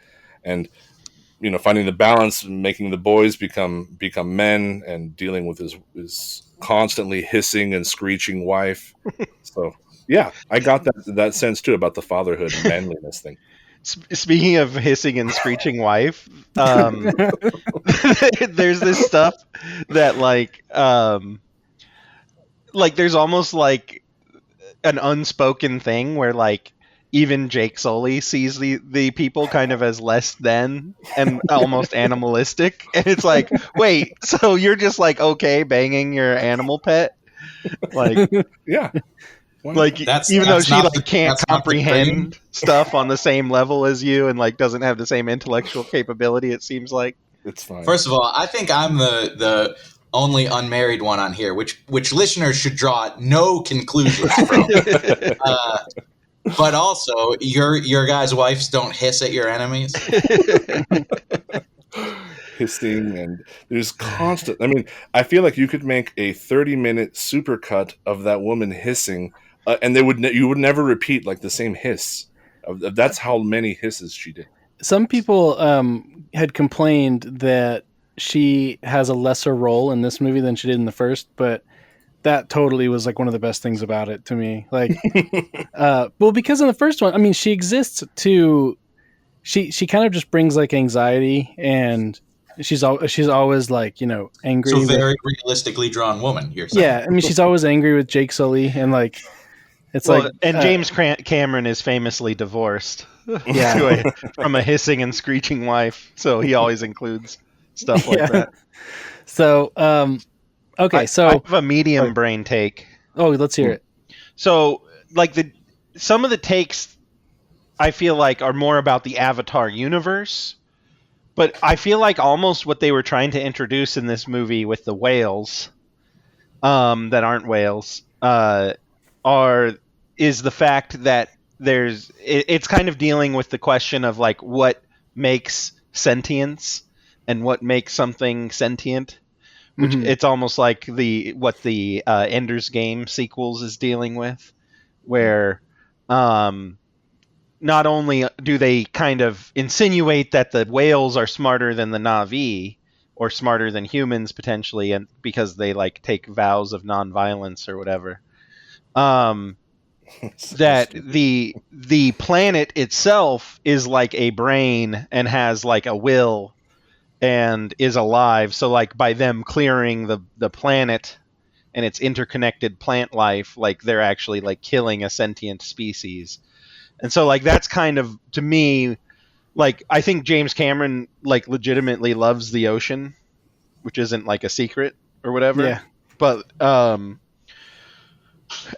finding the balance, making the boys become men, and dealing with his constantly hissing and screeching wife. So yeah, I got that sense too about the fatherhood and manliness thing. Speaking of hissing and screeching wife, there's this stuff that like there's almost like an unspoken thing where like even Jake Sully sees the people kind of as less than and almost animalistic, and it's like, wait, so you're just like okay banging your animal pet, like yeah. Like even though she like can't comprehend stuff on the same level as you, and like doesn't have the same intellectual capability, it seems like. It's fine. First of all, I think I'm the only unmarried one on here, which listeners should draw no conclusions from. But also, your guys' wives don't hiss at your enemies. Hissing, and there's constant. I mean, I feel like you could make a 30-minute supercut of that woman hissing, and you would never repeat like the same hiss. That's how many hisses she did. Some people had complained that she has a lesser role in this movie than she did in the first, but that totally was like one of the best things about it to me. Like, well, because in the first one, I mean, she exists to, she kind of just brings like anxiety, and she's always like, you know, angry. So very realistically drawn woman, you're saying. Yeah, I mean, she's always angry with Jake Sully, and like, it's like, and James Cameron is famously divorced yeah, from a hissing and screeching wife, so he always includes stuff like that. So, okay, so I have a medium brain take. Oh, let's hear it. So, like some of the takes, I feel like are more about the Avatar universe, but I feel like almost what they were trying to introduce in this movie with the whales, that aren't whales, is the fact that it's kind of dealing with the question of like what makes sentience and what makes something sentient, which it's almost like what the Ender's Game sequels is dealing with, where not only do they kind of insinuate that the whales are smarter than the Na'vi or smarter than humans potentially, and because they like take vows of nonviolence or whatever, that the planet itself is like a brain and has like a will and is alive. So like by them clearing the planet and its interconnected plant life, like they're actually like killing a sentient species. And so like that's kind of, to me, like I think James Cameron like legitimately loves the ocean, which isn't like a secret or whatever. Yeah. But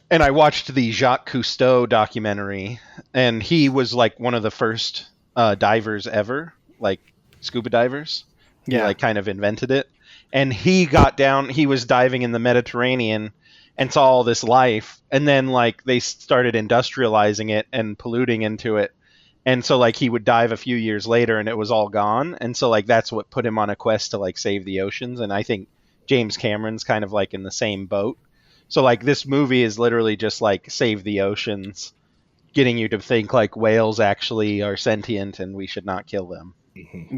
and I watched the Jacques Cousteau documentary, and he was like one of the first divers ever, like scuba divers. He like kind of invented it. And he got down, he was diving in the Mediterranean and saw all this life, and then like they started industrializing it and polluting into it. And so like he would dive a few years later and it was all gone. And so like that's what put him on a quest to like save the oceans. And I think James Cameron's kind of like in the same boat. So like this movie is literally just like save the oceans, getting you to think like whales actually are sentient and we should not kill them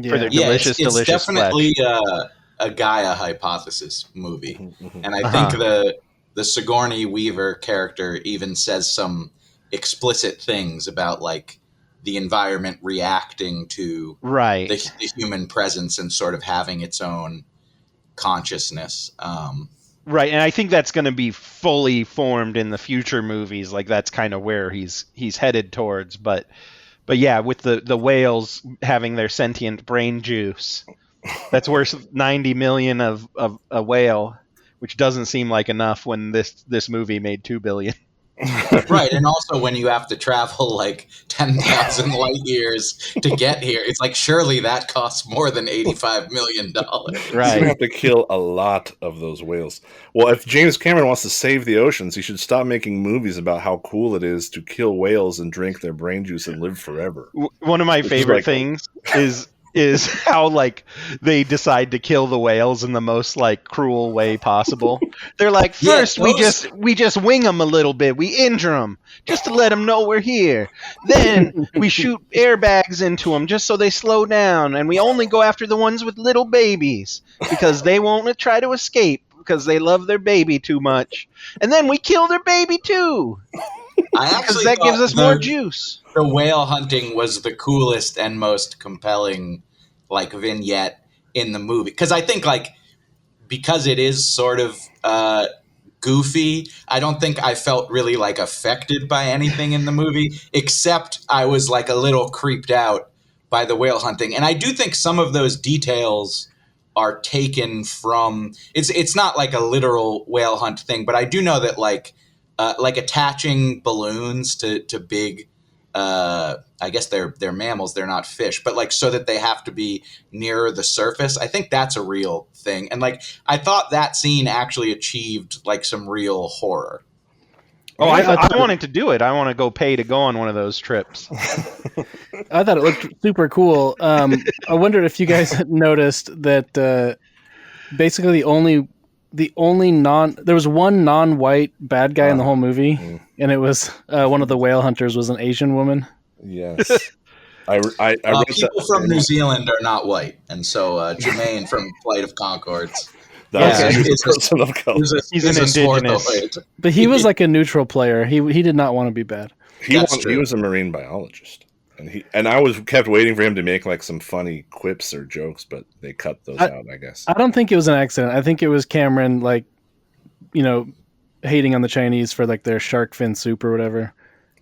for their delicious it's definitely flesh. A Gaia hypothesis movie. And I think the Sigourney Weaver character even says some explicit things about like the environment reacting to the human presence and sort of having its own consciousness. Right, and I think that's going to be fully formed in the future movies. Like that's kind of where he's headed towards. But yeah, with the whales having their sentient brain juice, that's worth 90 million of a whale, which doesn't seem like enough when this movie made 2 billion. Right, and also when you have to travel like 10,000 light years to get here, it's like surely that costs more than $85 million. Right, you're gonna have to kill a lot of those whales. Well, if James Cameron wants to save the oceans, he should stop making movies about how cool it is to kill whales and drink their brain juice and live forever. One of my favorite things is how like they decide to kill the whales in the most like cruel way possible. They're like, first we just wing them a little bit, we injure them just to let them know we're here. Then we shoot airbags into them just so they slow down, and we only go after the ones with little babies because they won't try to escape because they love their baby too much. And then we kill their baby too. Because that gives us more juice. The whale hunting was the coolest and most compelling like vignette in the movie. Because I think like because it is sort of goofy, I don't think I felt really like affected by anything in the movie, except I was like a little creeped out by the whale hunting. And I do think some of those details are taken from it's not like a literal whale hunt thing, but I do know that like attaching balloons to big, I guess they're mammals, they're not fish, but like so that they have to be nearer the surface. I think that's a real thing. And like, I thought that scene actually achieved like some real horror. Oh, I wanted to do it. I want to pay to go on one of those trips. I thought it looked super cool. I wondered if you guys had noticed that basically there was one non-white bad guy in the whole movie, and it was one of the whale hunters was an Asian woman. Yes. I wrote people that from New Zealand are not white, and so Jermaine from Flight of Conchords. That's Yeah. a person of color. He's an indigenous. But he was like a neutral player. He did not want to be bad. He was a marine biologist, and I kept waiting for him to make like some funny quips or jokes, but they cut those out, I guess. I don't think it was an accident. I think it was Cameron, like, hating on the Chinese for like their shark fin soup or whatever.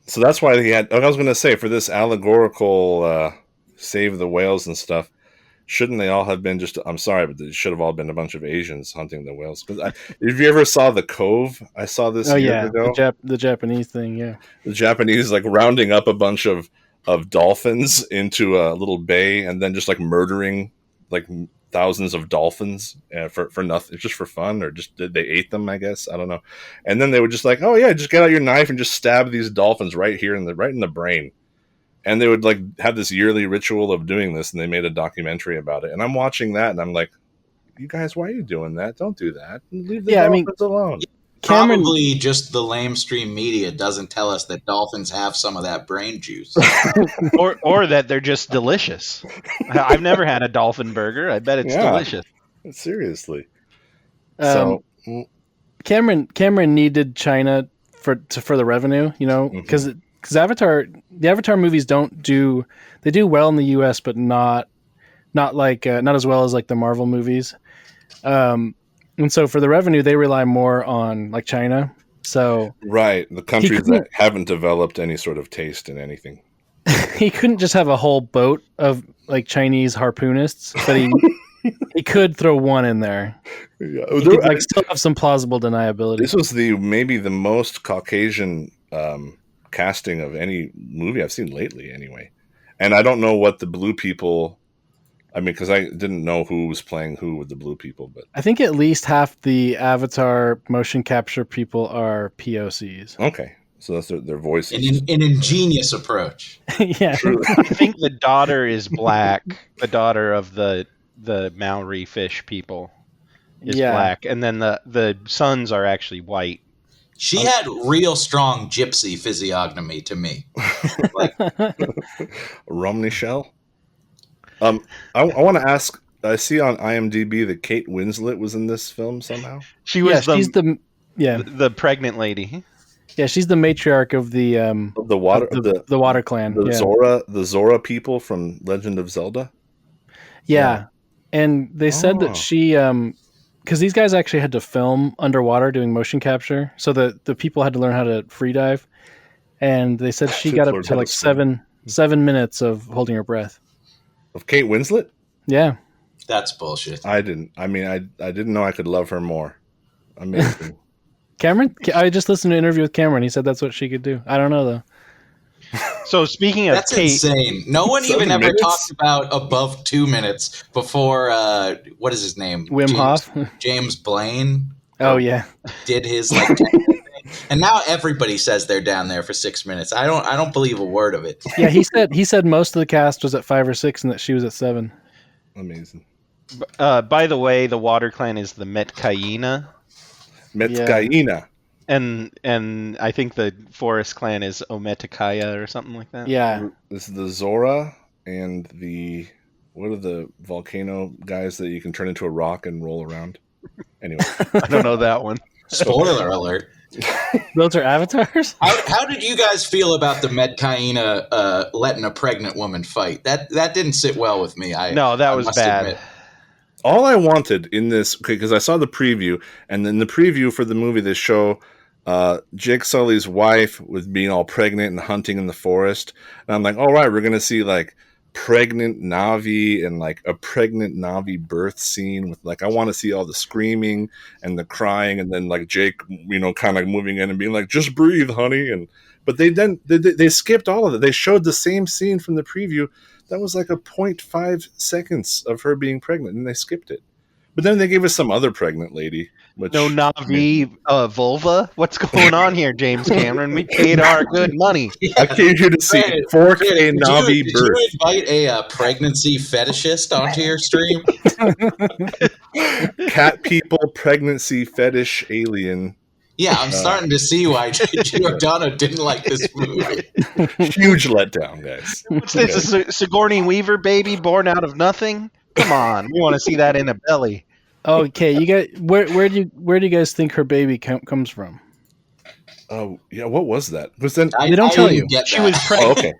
So that's why he had. I was going to say, for this allegorical save the whales and stuff, shouldn't they all have been just? I'm sorry, but it should have all been a bunch of Asians hunting the whales. Because if you ever saw The Cove, I saw this years ago. The Japanese thing, yeah. The Japanese like rounding up a bunch of dolphins into a little bay and then just like murdering like thousands of dolphins for nothing, just for fun, or just they ate them, I guess. I don't know. And then they would just like, oh yeah, just get out your knife and just stab these dolphins right here in the brain. And they would like have this yearly ritual of doing this, and they made a documentary about it. And I'm watching that, and I'm like, you guys, why are you doing that? Don't do that. Leave the dolphins alone. Probably just the lamestream media doesn't tell us that dolphins have some of that brain juice. or that they're just delicious. I've never had a dolphin burger. I bet it's delicious. Seriously. Cameron needed China for the revenue, because the Avatar movies do well in the US, but not as well as like the Marvel movies. And so for the revenue, they rely more on like China. So right, the countries that haven't developed any sort of taste in anything. He couldn't just have a whole boat of like Chinese harpoonists, but he could throw one in there. Yeah. He could, still have some plausible deniability. This was maybe the most Caucasian casting of any movie I've seen lately, anyway. And I don't know what the blue people. I mean, because I didn't know who was playing who with the blue people, but I think at least half the Avatar motion capture people are POCs. Okay, so that's their voices. An ingenious approach. Yeah, I think the daughter is black. The daughter of the Maori fish people is black, and then the sons are actually white. She had real strong gypsy physiognomy to me. Like Romney Shell. I want to ask. I see on IMDb that Kate Winslet was in this film somehow. She was the pregnant lady. Yeah, she's the matriarch of the Water Clan. The Zora people from Legend of Zelda. Yeah. And they said that she, because these guys actually had to film underwater doing motion capture, so the people had to learn how to free dive, and they said she got up to like 7 minutes of holding her breath. Of Kate Winslet? Yeah. That's bullshit. I didn't know I could love her more. Amazing. Cameron? I just listened to an interview with Cameron. He said that's what she could do. I don't know, though. So speaking of That's Kate, insane. No one even ever talked about above 2 minutes before, what is his name? Wim Hof? James Blaine. Oh, yeah. Did his like thing. And now everybody says they're down there for 6 minutes. I don't believe a word of it. Yeah, he said most of the cast was at 5 or 6 and that she was at 7. Amazing. By the way, the Water Clan is the Metcaina. Metcaina. And I think the Forest Clan is Ometakaya or something like that. Yeah. This is the Zora and what are the volcano guys that you can turn into a rock and roll around? Anyway. I don't know that one. Spoiler alert. Those are avatars? How did you guys feel about the Metcaina letting a pregnant woman fight? That didn't sit well with me. No, that was bad. Admit. All I wanted in this, because I saw the preview, and in the preview for the movie they show Jake Sully's wife with being all pregnant and hunting in the forest. And I'm like, all right, we're going to see like pregnant Na'vi and like a pregnant Na'vi birth scene with like, I want to see all the screaming and the crying, and then like Jake, kind of moving in and being like, just breathe, honey. But they skipped all of it. They showed the same scene from the preview. That was like a 0.5 seconds of her being pregnant, and they skipped it. But then they gave us some other pregnant lady. No Na'vi vulva? What's going on here, James Cameron? We paid our good money. I came here to see 4K Na'vi birth. Did you invite a pregnancy fetishist onto your stream? Cat people, pregnancy fetish alien. Yeah, I'm starting to see why Giordano didn't like this movie. Huge letdown, guys. What's this? A Sigourney Weaver baby born out of nothing? Come on, we want to see that in a belly. Okay, you guys, where do you guys think her baby comes from? Oh yeah, what was that? Was then they don't tell you. She was pregnant.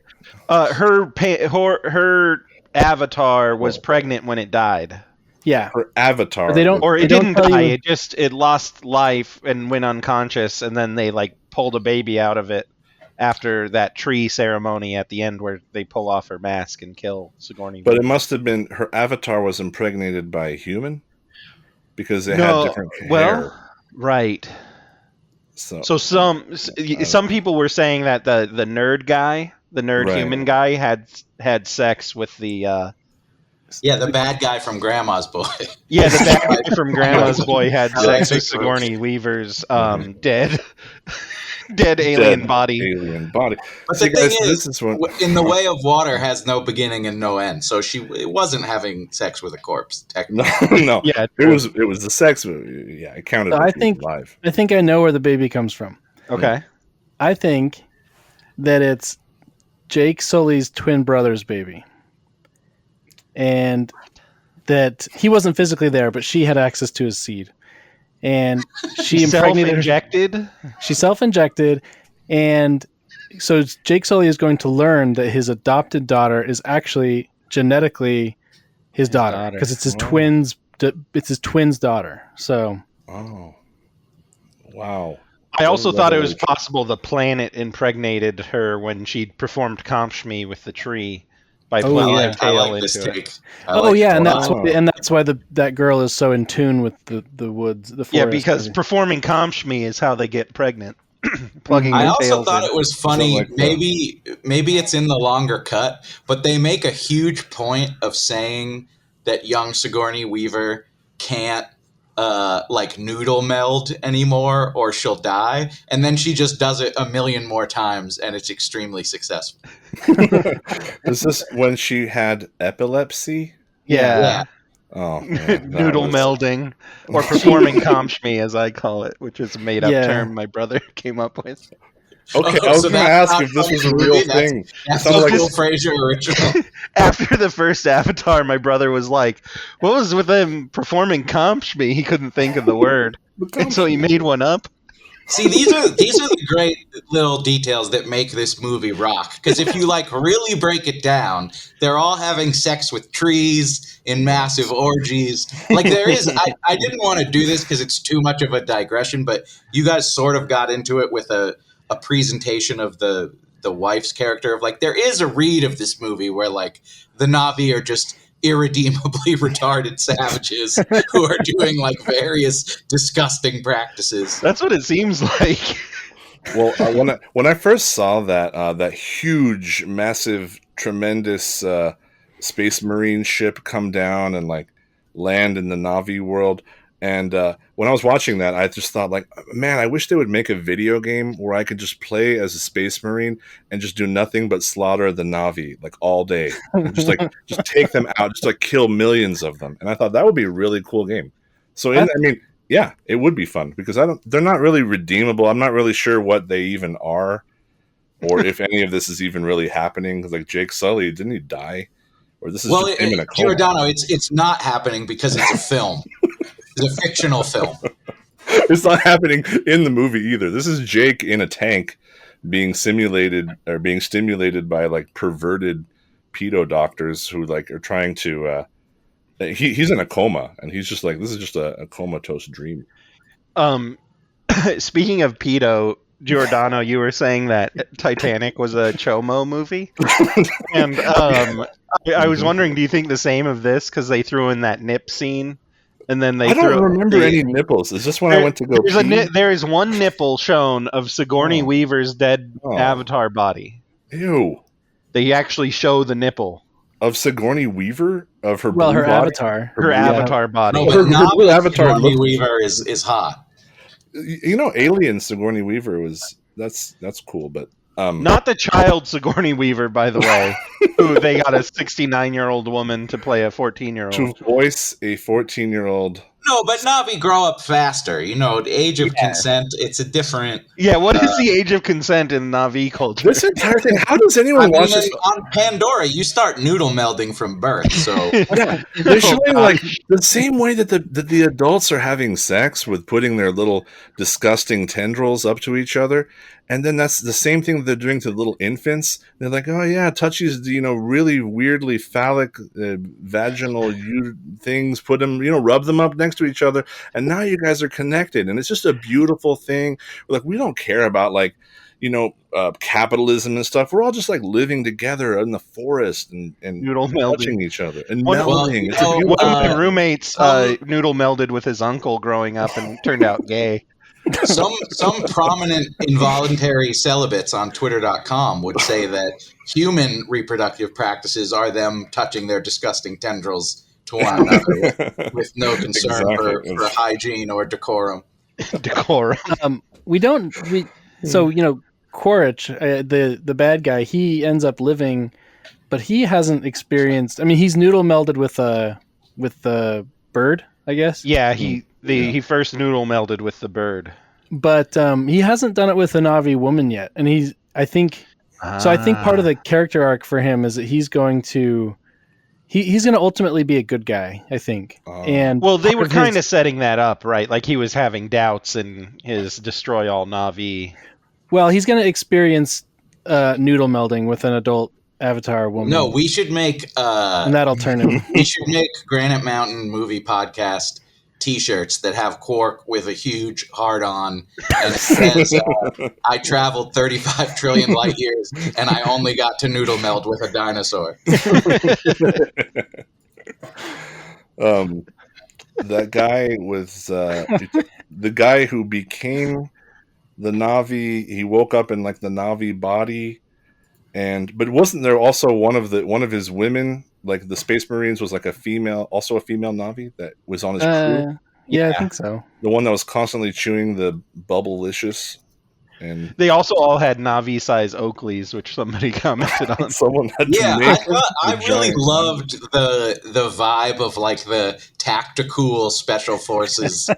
Oh, okay. Her avatar was pregnant when it died. Yeah, her avatar. But they don't. Or they it don't didn't tell die. you- It lost life and went unconscious, and then they like pulled a baby out of it after that tree ceremony at the end where they pull off her mask and kill Sigourney. But it must have been her avatar was impregnated by a human because they had different hair. Right. So some people were saying that the nerd guy, the nerd human guy, had sex with the the bad guy from Grandma's Boy. Yeah, the bad guy from Grandma's Boy had sex with Sigourney Weaver's dead alien body. Alien body. But the thing is, In the Way of Water has no beginning and no end, so it wasn't having sex with a corpse. Technically, no. Yeah, it was the sex movie. Yeah, it counted. So I think I know where the baby comes from. Okay. I think that it's Jake Sully's twin brother's baby. And that he wasn't physically there, but she had access to his seed. And she self-injected? She self-injected. And so Jake Sully is going to learn that his adopted daughter is actually genetically his daughter. Because it's his twin's daughter. So. Oh. Wow. I also thought it was possible the planet impregnated her when she performed Kamshmi with the tree by putting her tail into it. And that's why that girl is so in tune with the woods, the forest. Yeah, because performing Kamshmi is how they get pregnant. Plugging I their also tails thought in. it was funny. Maybe it's in the longer cut, but they make a huge point of saying that young Sigourney Weaver can't Noodle meld anymore or she'll die, and then she just does it a million more times and it's extremely successful. Is this when she had epilepsy? Yeah. Oh, man, Noodle melding, or performing Kamshmi, as I call it, which is a made-up term my brother came up with. Okay, I was going to ask if this was a real thing. That's the like Frasier original. After the first Avatar, my brother was like, what was with him performing Kamshmi? He couldn't think of the word. And so he made one up. See, these are the great little details that make this movie rock. Because if you really break it down, they're all having sex with trees in massive orgies. There is. I didn't want to do this because it's too much of a digression, but you guys sort of got into it with a presentation of the wife's character of there is a read of this movie where the Na'vi are just irredeemably retarded savages who are doing various disgusting practices. That's what it seems like. Well, when I first saw that huge, massive, tremendous space marine ship come down and land in the Na'vi world, and when I was watching that, I just thought man, I wish they would make a video game where I could just play as a space marine and just do nothing but slaughter the Na'vi all day, and just take them out, just kill millions of them. And I thought that would be a really cool game. So yeah, it would be fun because they're not really redeemable. I'm not really sure what they even are, or if any of this is even really happening. Because Jake Sully, didn't he die? Or this is just him in a coma? Giordano, it's not happening because it's a film. It's a fictional film. It's not happening in the movie either. This is Jake in a tank being simulated or being stimulated by perverted pedo doctors who are trying to he's in a coma and he's just this is just a comatose dream. Speaking of pedo, Giordano, you were saying that Titanic was a Chomo movie, and I was wondering, do you think the same of this because they threw in that nip scene? And then I don't remember any nipples. Is this when I went to go pee? There is one nipple shown of Sigourney Weaver's dead avatar body. Ew. They actually show the nipple. Of Sigourney Weaver? Of her her body? avatar. Her avatar body. No, but her avatar Sigourney Weaver is hot. Alien Sigourney Weaver was... That's cool, but... Not the child Sigourney Weaver, by the way, who they got a 69-year-old woman to play a 14-year-old. To voice a 14-year-old No, but Navi grow up faster. The age of consent, it's a different... Yeah, what is the age of consent in Navi culture? This entire thing, how does anyone watch this? On Pandora, you start noodle melding from birth, so... Yeah, they're showing like the same way that the adults are having sex with putting their little disgusting tendrils up to each other. And then that's the same thing they're doing to the little infants. They're like, oh yeah, touchies, really weirdly phallic vaginal things, put them, rub them up next to each other. And now you guys are connected. And it's just a beautiful thing. Like, we don't care about like, capitalism and stuff. We're all just like living together in the forest and noodle touching each other and melding. One of my roommates noodle melded with his uncle growing up and turned out gay. Some prominent involuntary celibates on Twitter.com would say that human reproductive practices are them touching their disgusting tendrils to one another with no concern for hygiene or decorum. Quaritch, the bad guy, he ends up living, but he hasn't experienced. I mean, he's noodle melded with the bird, I guess. Yeah, he first noodle melded with the bird, but he hasn't done it with a Navi woman yet. And I think part of the character arc for him is that he's going to ultimately be a good guy, I think. And they were kind of setting that up, right? Like he was having doubts in his destroy all Navi. Well, he's going to experience noodle melding with an adult Avatar woman. No, we should make and that'll turn him. We should make Granite Mountain Movie Podcast T-shirts that have Quark with a huge hard-on, and it says, "I traveled 35 trillion light years, and I only got to noodle meld with a dinosaur." That guy was the guy who became the Navi. He woke up in like the Navi body, but wasn't there also one of his women, like the Space Marines, was like a female Navi that was on his crew? Yeah, I think so. The one that was constantly chewing the Bubblicious. And they also all had Navi-size Oakleys, which somebody commented on. Someone had to make I really loved the vibe of like the tactical special forces.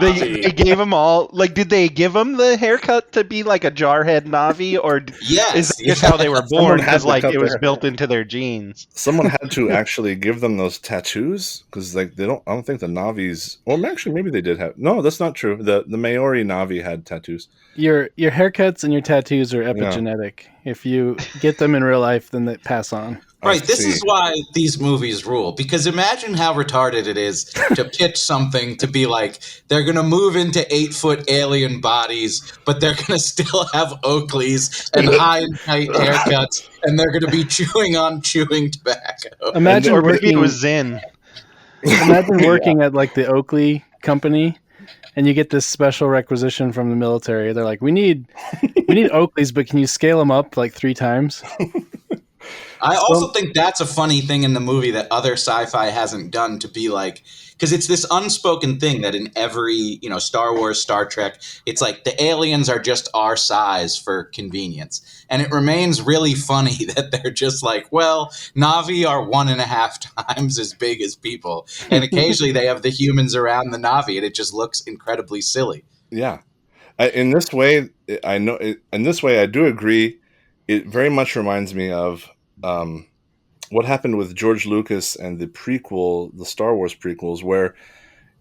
They gave them all, like, did they give them the haircut to be like a jarhead Navi, or is that just how they were born? Because like it was built into their genes. Someone had to actually give them those tattoos because like I don't think the Navis, or actually maybe they did have. No, that's not true. The Maori Navi had tattoos. Your haircuts and your tattoos are epigenetic. If you get them in real life, then they pass on. Right, this is why these movies rule. Because imagine how retarded it is to pitch something to be like, they're going to move into 8-foot alien bodies, but they're going to still have Oakleys and high and tight haircuts, and they're going to be chewing on chewing tobacco. Imagine or maybe it was Zen. Imagine working at like the Oakley company, and you get this special requisition from the military. They're like, we need Oakleys, but can you scale them up like 3 times? I also think that's a funny thing in the movie that other sci-fi hasn't done, to be like, because it's this unspoken thing that in every, Star Wars, Star Trek, it's like the aliens are just our size for convenience. And it remains really funny that they're just like, well, Navi are 1.5 times as big as people. And occasionally they have the humans around the Navi, and it just looks incredibly silly. Yeah. In this way, I do agree. It very much reminds me of what happened with George Lucas and the Star Wars prequels, where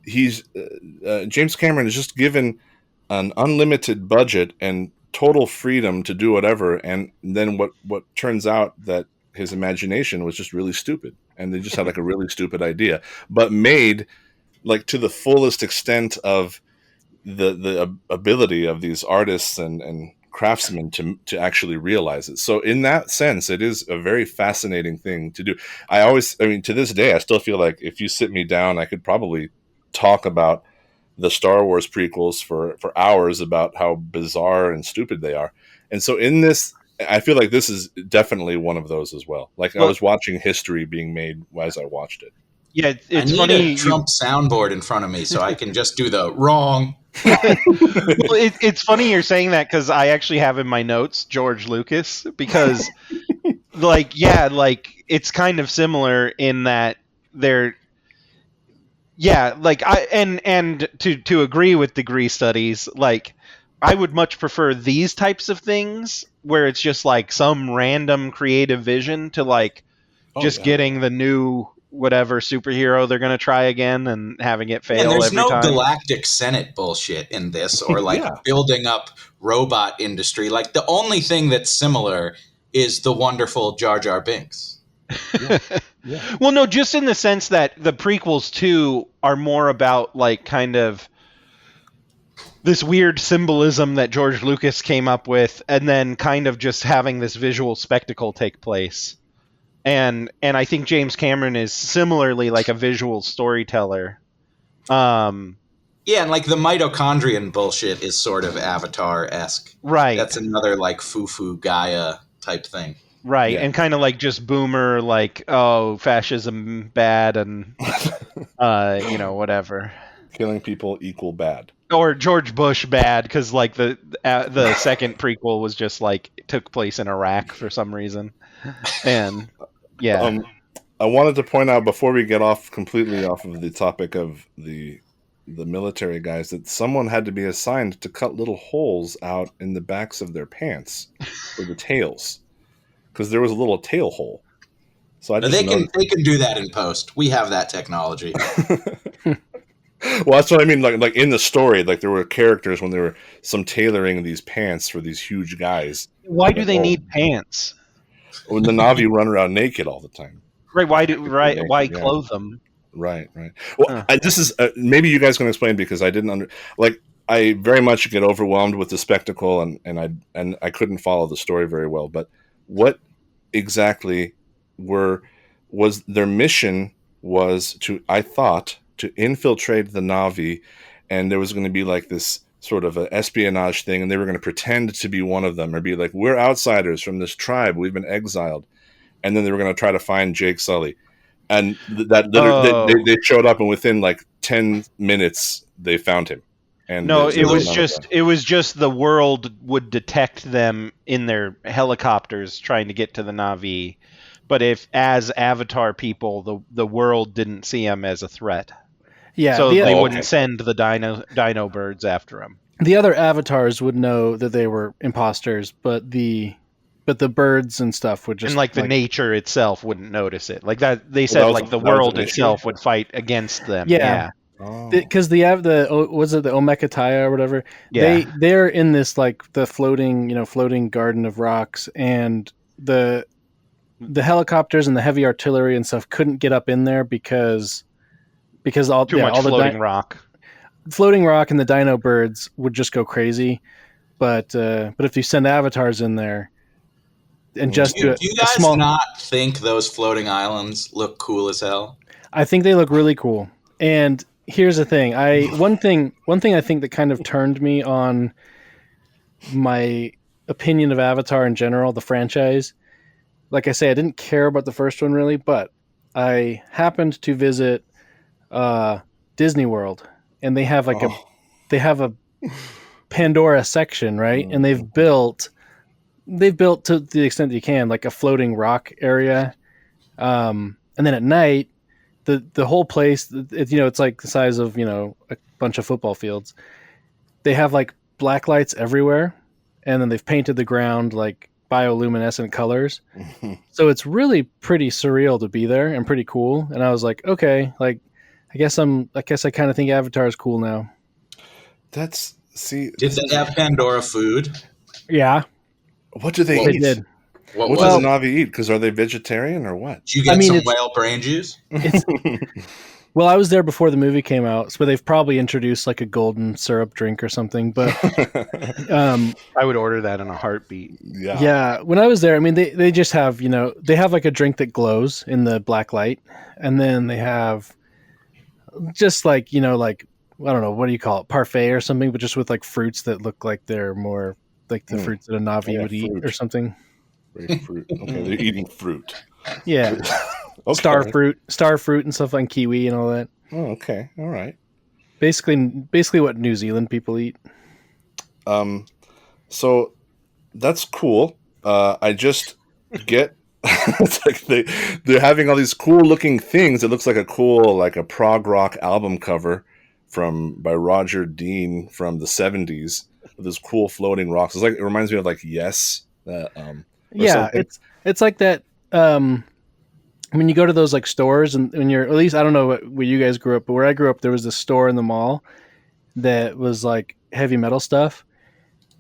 James Cameron is just given an unlimited budget and total freedom to do whatever, and then what turns out that his imagination was just really stupid, and they just had like a really stupid idea, but made like to the fullest extent of the ability of these artists and craftsmen to actually realize it. So in that sense, it is a very fascinating thing to do. To this day, I still feel like if you sit me down, I could probably talk about the Star Wars prequels for hours about how bizarre and stupid they are. And so in this, I feel like this is definitely one of those as well. Like I was watching history being made as I watched it. Yeah, it's I need funny. A Trump soundboard in front of me so I can just do the wrong. Well, it's funny you're saying that, because I actually have in my notes George Lucas, because it's kind of similar in that Yeah, like and to agree with degree studies, like I would much prefer these types of things where it's just like some random creative vision to like just getting the new whatever superhero they're gonna try again and having it And fail there's every no time. galactic senate bullshit in this, or like Yeah. building up robot industry. Like the only thing that's similar is the wonderful Jar Jar Binks. Yeah. Well, no, just in the sense that the prequels too are more about like kind of this weird symbolism that George Lucas came up with, and then kind of just having this visual spectacle take place. And I think James Cameron is similarly like a visual storyteller. Yeah, and like the mitochondrian bullshit is sort of Avatar-esque. Right. That's another like foo-foo Gaia type thing. Right, Yeah. and kind of like just boomer, like, oh, fascism bad, and whatever. Killing people equal bad. Or George Bush bad, because like the second prequel was just like took place in Iraq for some reason, and yeah. I wanted to point out before we get off completely off of the topic of the military guys that someone had to be assigned to cut little holes out in the backs of their pants for the tails, because there was a little tail hole. So I just They can do that in post. We have that technology. Well, that's what I mean. Like in the story, like there were characters when there were some tailoring of these pants for these huge guys. Why do they need pants? When the Na'vi run around naked all the time. Right? Why clothe them? Right. Well, this is maybe you guys can explain, because I didn't I very much get overwhelmed with the spectacle, and I couldn't follow the story very well. But what exactly was their mission? Was to, I thought, to infiltrate the Na'vi, and there was going to be like this sort of an espionage thing, and they were going to pretend to be one of them, or be like, we're outsiders from this tribe, we've been exiled, and then they were going to try to find Jake Sully, and they showed up, and within like 10 minutes they found him. And no, it was just the world would detect them in their helicopters trying to get to the Na'vi, but if as Avatar people, the world didn't see them as a threat. Yeah, so they wouldn't send the dino birds after them. The other avatars would know that they were imposters, but the birds and stuff would just, and like the nature itself wouldn't notice it. Like that, they said like the world itself would fight against them. Yeah. Because the was it the Omekataya or whatever? Yeah. They're in this like the floating garden of rocks, and the helicopters and the heavy artillery and stuff couldn't get up in there because all the floating rock and the dino birds would just go crazy. But if you send avatars in there and just do you guys not think those floating islands look cool as hell? I think they look really cool. And here's the thing. One thing I think that kind of turned me on my opinion of Avatar in general, the franchise. Like I say, I didn't care about the first one really, but I happened to visit Disney World, and they have like a Pandora section, right? And they've built to the extent that you can like a floating rock area, and then at night the whole place, it's like the size of a bunch of football fields. They have like black lights everywhere, and then they've painted the ground like bioluminescent colors. So it's really pretty surreal to be there and pretty cool. And I was like, okay, like I guess I kind of think Avatar is cool now. Did they have Pandora food? Yeah. What do they eat? They did. What does the Na'vi eat? Because are they vegetarian or what? Did you get some whale brain juice? Well, I was there before the movie came out, so they've probably introduced like a golden syrup drink or something. But I would order that in a heartbeat. Yeah. When I was there, I mean, they just have they have like a drink that glows in the black light, and then they have just like like I don't know, what do you call it, parfait or something, but just with like fruits that look like they're more like the fruits that a Na'vi would eat or something. Fruit. Okay, they're eating fruit. Yeah. Okay. Star fruit and stuff like kiwi and all that. Oh, okay. All right. Basically what New Zealand people eat. So that's cool. I just get It's like they're having all these cool looking things. It looks like a prog rock album cover by Roger Dean from the 70s with those cool floating rocks. It reminds me of like Yes. Yeah, something. it's like that. When you go to those like stores, and when you're, at least I don't know where you guys grew up, but where I grew up, there was this store in the mall that was like heavy metal stuff,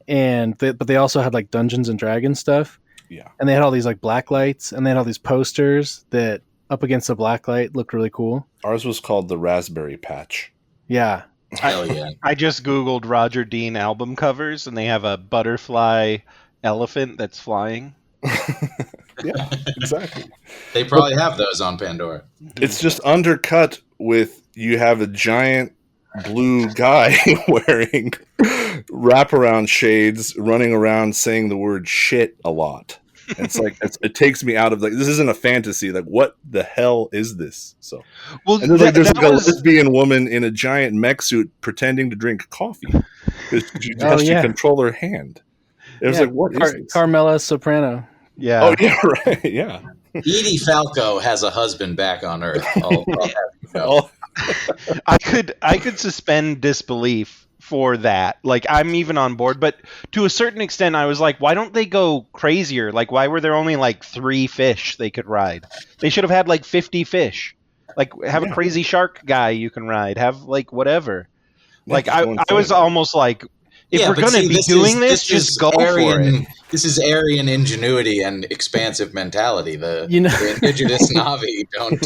but they also had like Dungeons and Dragons stuff. Yeah, and they had all these like black lights, and they had all these posters that up against the black light looked really cool. Ours was called the Raspberry Patch. Yeah. Hell yeah. I just Googled Roger Dean album covers, and they have a butterfly elephant that's flying. Yeah, exactly. They probably have those on Pandora. It's just undercut with, you have a giant blue guy wearing wraparound shades running around saying the word shit a lot. And it's like, it takes me out of like, this isn't a fantasy. Like, what the hell is this? So, well, and there's like a lesbian woman in a giant mech suit pretending to drink coffee because she has to control her hand. It was like, what is this? Carmela Soprano. Yeah. Oh yeah, right. Yeah. Edie Falco has a husband back on Earth. I'll have you know. I could suspend disbelief for that. Like, I'm even on board, but to a certain extent I was like, why don't they go crazier? Like, why were there only like 3 fish they could ride? They should have had like 50 fish. Like, have a crazy shark guy you can ride. Have like whatever. Like, I was almost like, if we're going to be doing this, just go for it. This is Aryan ingenuity and expansive mentality. The indigenous Na'vi don't.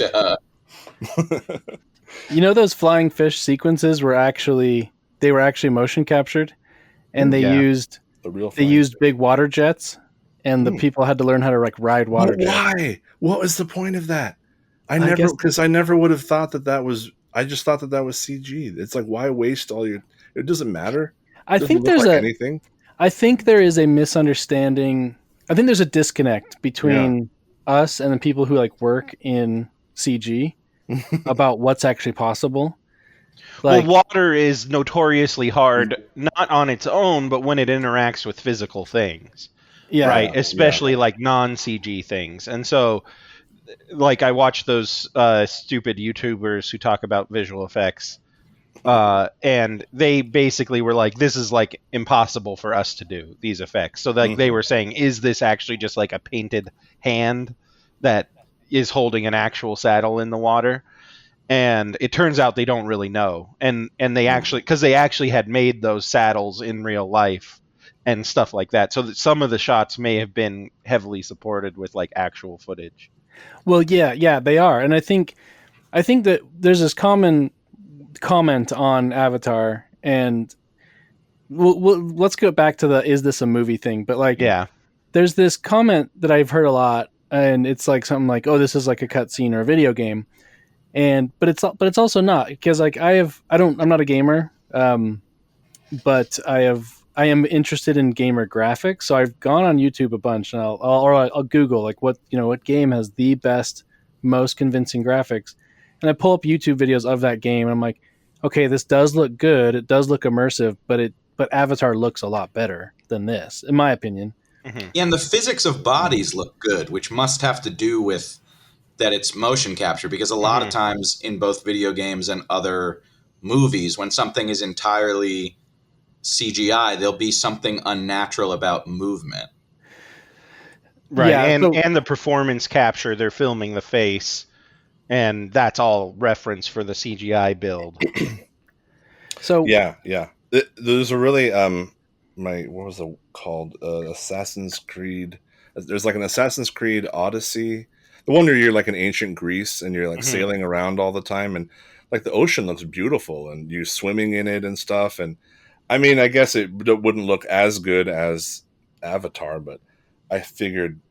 Those flying fish sequences were actually motion captured, and they used big water jets, and the people had to learn how to like ride water jets. Why? What was the point of that? I never would have thought that was. I just thought that was CG. It's like, why waste all your? It doesn't matter. I think there is a misunderstanding. I think there's a disconnect between us and the people who like work in CG about what's actually possible. Like, well, water is notoriously hard, not on its own, but when it interacts with physical things. Yeah. Right. Especially like non-CG things. And so, like, I watch those stupid YouTubers who talk about visual effects. And they basically were like, this is like impossible for us to do these effects. So like they were saying, is this actually just like a painted hand that is holding an actual saddle in the water? And it turns out they don't really know. And they actually, because they actually had made those saddles in real life and stuff like that. So that some of the shots may have been heavily supported with like actual footage. Well, yeah, they are. And I think that there's this common comment on Avatar, and let's go back to the is this a movie thing, but like, there's this comment that I've heard a lot, and it's like something like, oh, this is like a cutscene or a video game, but it's also not, because like I'm not a gamer, but I am interested in gamer graphics, so I've gone on YouTube a bunch, and I'll Google like what game has the best, most convincing graphics. And I pull up YouTube videos of that game, and I'm like, okay, this does look good. It does look immersive, but Avatar looks a lot better than this, in my opinion. Mm-hmm. Yeah, and the physics of bodies look good, which must have to do with that it's motion capture, because a lot of times in both video games and other movies, when something is entirely CGI, there'll be something unnatural about movement. Right, yeah, and the performance capture, they're filming the face. And that's all reference for the CGI build. So yeah. There's a really what was it called? Assassin's Creed. There's like an Assassin's Creed Odyssey, the one where you're like in ancient Greece and you're like sailing around all the time, and like the ocean looks beautiful and you're swimming in it and stuff. And I mean, I guess it wouldn't look as good as Avatar, but I figured.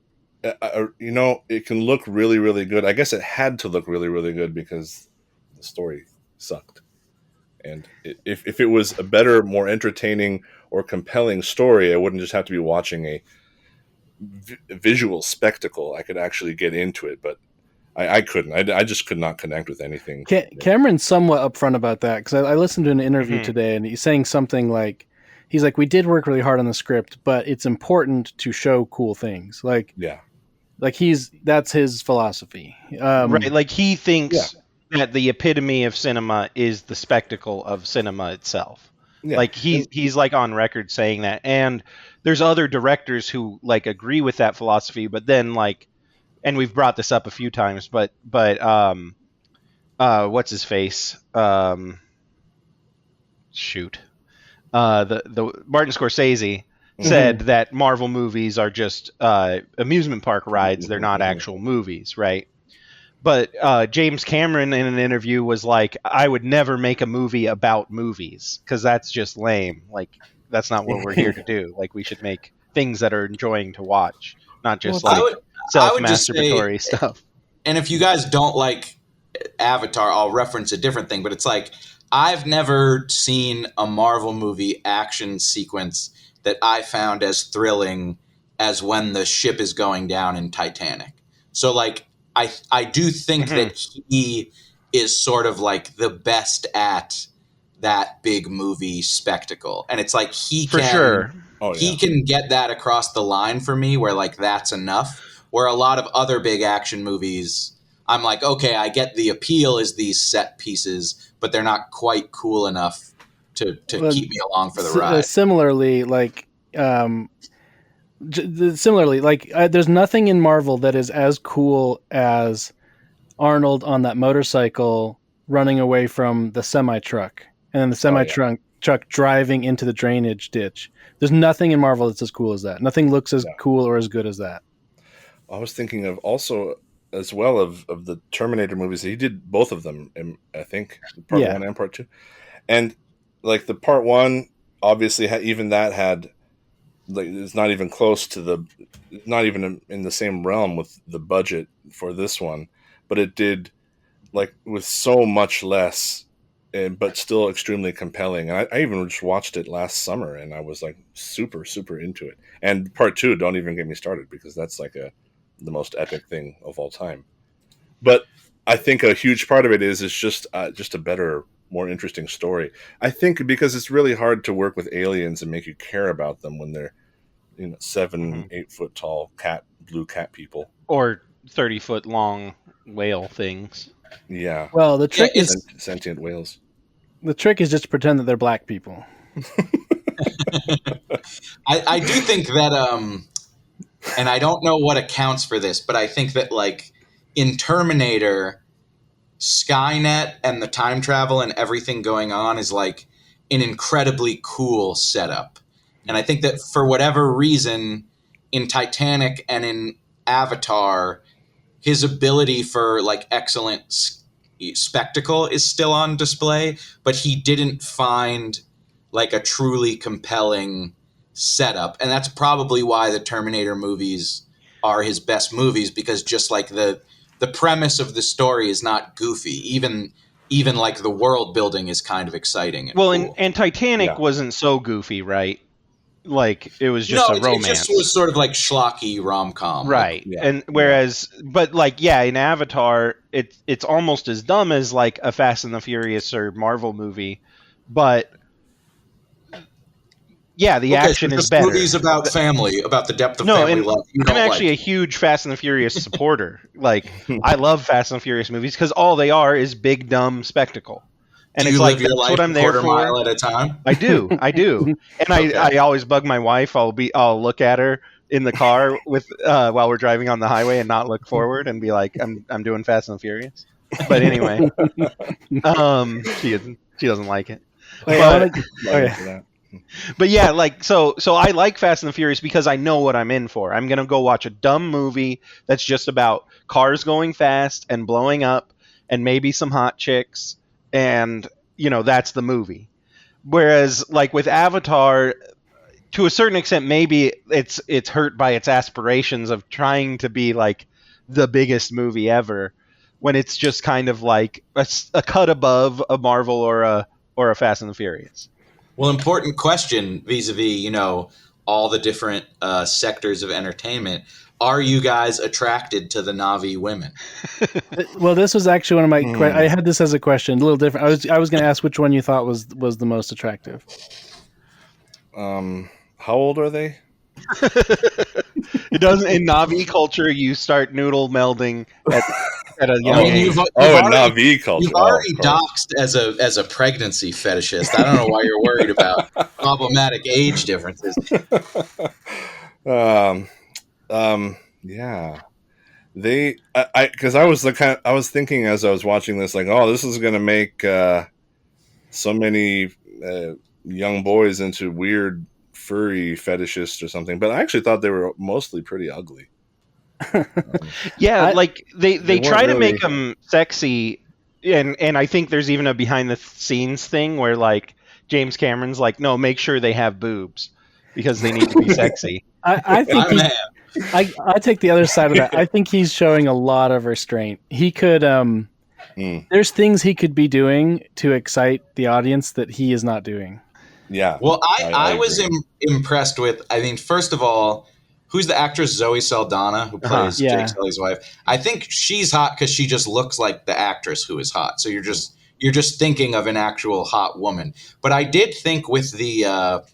It can look really, really good. I guess it had to look really, really good because the story sucked. And if it was a better, more entertaining or compelling story, I wouldn't just have to be watching a visual spectacle. I could actually get into it, but I couldn't. I just could not connect with anything. Cameron's somewhat upfront about that, because I listened to an interview today, and he's saying something like, we did work really hard on the script, but it's important to show cool things. Like, Like that's his philosophy. Right, like he thinks that the epitome of cinema is the spectacle of cinema itself. Yeah. Like he's like on record saying that, and there's other directors who like agree with that philosophy, but then like, and we've brought this up a few times, but what's his face? The Martin Scorsese said that Marvel movies are just amusement park rides. They're not actual movies, right? But James Cameron in an interview was like, I would never make a movie about movies because that's just lame. Like, that's not what we're here to do. Like, we should make things that are enjoying to watch, not just self-masturbatory stuff. And if you guys don't like Avatar, I'll reference a different thing, but it's like, I've never seen a Marvel movie action sequence that I found as thrilling as when the ship is going down in Titanic. So like, I do think that he is sort of like the best at that big movie spectacle. And it's like he can get that across the line for me where like that's enough. Where a lot of other big action movies, I'm like, okay, I get the appeal is these set pieces, but they're not quite cool enough to keep me along for the ride. Similarly, there's nothing in Marvel that is as cool as Arnold on that motorcycle running away from the semi-truck, and then the semi-truck driving into the drainage ditch. There's nothing in Marvel that's as cool as that. Nothing looks as cool or as good as that. I was thinking of also as well of the Terminator movies. He did both of them, I think, part 1 and part 2. And like the part 1, obviously, even that had, like, it's not even close to not even in the same realm with the budget for this one, but it did like with so much less, but still extremely compelling. And I even just watched it last summer, and I was like super, super into it. And part 2, don't even get me started, because that's like the most epic thing of all time. But I think a huge part of it is just a better, more interesting story. I think because it's really hard to work with aliens and make you care about them when they're 7-8 foot tall blue cat people, or 30-foot long whale things. Yeah. Well, the trick is sentient whales. The trick is just to pretend that they're black people. I do think that and I don't know what accounts for this, but I think that like in Terminator, Skynet and the time travel and everything going on is like an incredibly cool setup. And I think that for whatever reason in Titanic and in Avatar, his ability for like excellent spectacle is still on display, but he didn't find like a truly compelling setup. And that's probably why the Terminator movies are his best movies, because just like the premise of the story is not goofy. Even like the world building is kind of exciting. And cool. and Titanic wasn't so goofy, right? Like it was just a romance. It just was sort of like schlocky rom-com. Right. And whereas, but like, in Avatar, it's almost as dumb as like a Fast and the Furious or Marvel movie, but the action is better. Movies about family, about the depth of family love. I'm actually a huge Fast and the Furious supporter. Like, I love Fast and the Furious movies because all they are is big, dumb spectacle. And do it's you like, live your that's life what I'm there quarter for. mile at a time? I do. And I always bug my wife. I'll look at her in the car with while we're driving on the highway and not look forward and be like, I'm doing Fast and the Furious. But anyway, she doesn't like it. But yeah, like so I like Fast and the Furious because I know what I'm in for. I'm gonna go watch a dumb movie that's just about cars going fast and blowing up and maybe some hot chicks, and that's the movie. Whereas like with Avatar, to a certain extent, maybe it's hurt by its aspirations of trying to be like the biggest movie ever, when it's just kind of like a cut above a Marvel or a Fast and the Furious. Well, important question vis-a-vis, all the different sectors of entertainment. Are you guys attracted to the Na'vi women? Well, this was actually one of my. I had this as a question, a little different. I was going to ask which one you thought was the most attractive. How old are they? It doesn't. In Navi culture, you start noodle melding at a young age. You've Navi culture. You've already doxed as a pregnancy fetishist. I don't know why you're worried about problematic age differences. Yeah. Because I was thinking as I was watching this, like, oh, this is going to make so many young boys into weird furry fetishists or something. But I actually thought they were mostly pretty ugly. Like they try to really... make them sexy, and I think there's even a behind the scenes thing where like James Cameron's like, no, make sure they have boobs because they need to be sexy. I think I take the other side of that. I think he's showing a lot of restraint. He could there's things he could be doing to excite the audience that he is not doing. Yeah. Well, I was impressed with, I mean, first of all, who's the actress Zoe Saldana who plays Jake Sully's wife? I think she's hot because she just looks like the actress who is hot. So you're just thinking of an actual hot woman. But I did think with the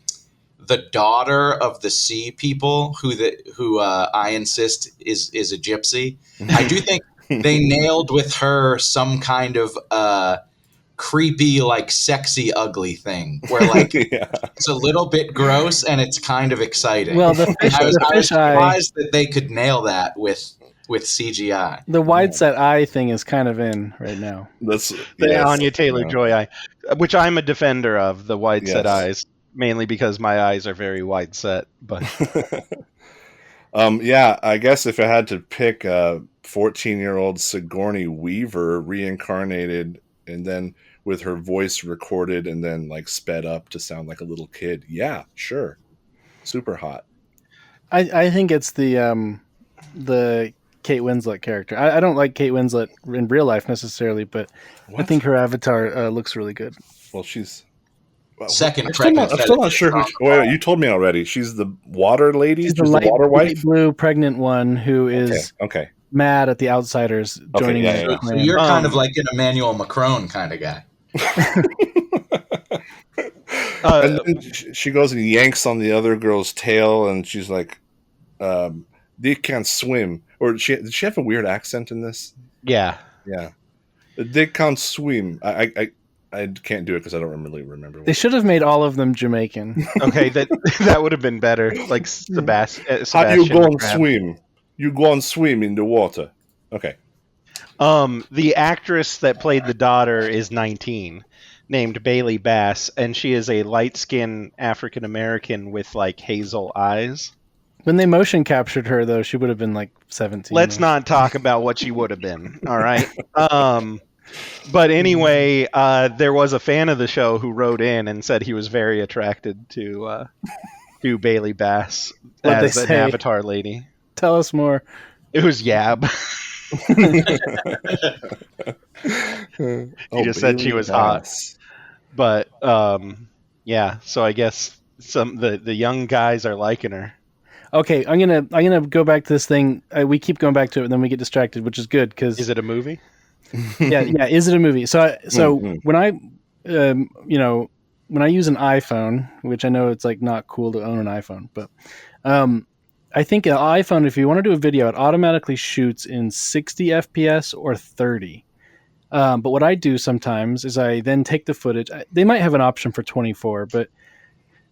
daughter of the sea people who I insist is a gypsy. I do think they nailed with her some kind of creepy, like sexy, ugly thing where like it's a little bit gross and it's kind of exciting. Well, I was surprised that they could nail that with CGI. The wide set eye thing is kind of in right now. That's Anya Taylor-Joy eye, which I'm a defender of, the wide set eyes. Mainly because my eyes are very wide set, but I guess if I had to pick a 14-year-old Sigourney Weaver reincarnated and then with her voice recorded and then like sped up to sound like a little kid, yeah, sure, super hot. I think it's the Kate Winslet character. I don't like Kate Winslet in real life necessarily, but I think her avatar looks really good. Well, she's. Second, I'm still not sure. Wait, you told me already. She's the water lady. She's the water wife, blue pregnant one who is mad at the outsiders joining. So you're kind of like an Emmanuel Macron kind of guy. And then she goes and yanks on the other girl's tail, and she's like, "They can't swim." Or did she have a weird accent in this? Yeah. They can't swim. I can't do it because I don't really remember. They should have made all of them Jamaican. Okay, that would have been better. Like Sebastian. How do you go and swim? You go and swim in the water. Okay. The actress that played the daughter is 19, named Bailey Bass, and she is a light-skinned African American with like hazel eyes. When they motion captured her, though, she would have been like 17. Let's not talk about what she would have been. All right. But anyway, there was a fan of the show who wrote in and said he was very attracted to Bailey Bass as an Avatar lady. Tell us more. It was Yab. He just said she was hot. But so I guess the young guys are liking her. Okay, I'm gonna go back to this thing. We keep going back to it, and then we get distracted, which is good because is it a movie? yeah. Is it a movie? So when I, when I use an iPhone, which I know it's like not cool to own an iPhone, but I think an iPhone, if you want to do a video, it automatically shoots in 60 FPS or 30. But what I do sometimes is I then take the footage. They might have an option for 24, but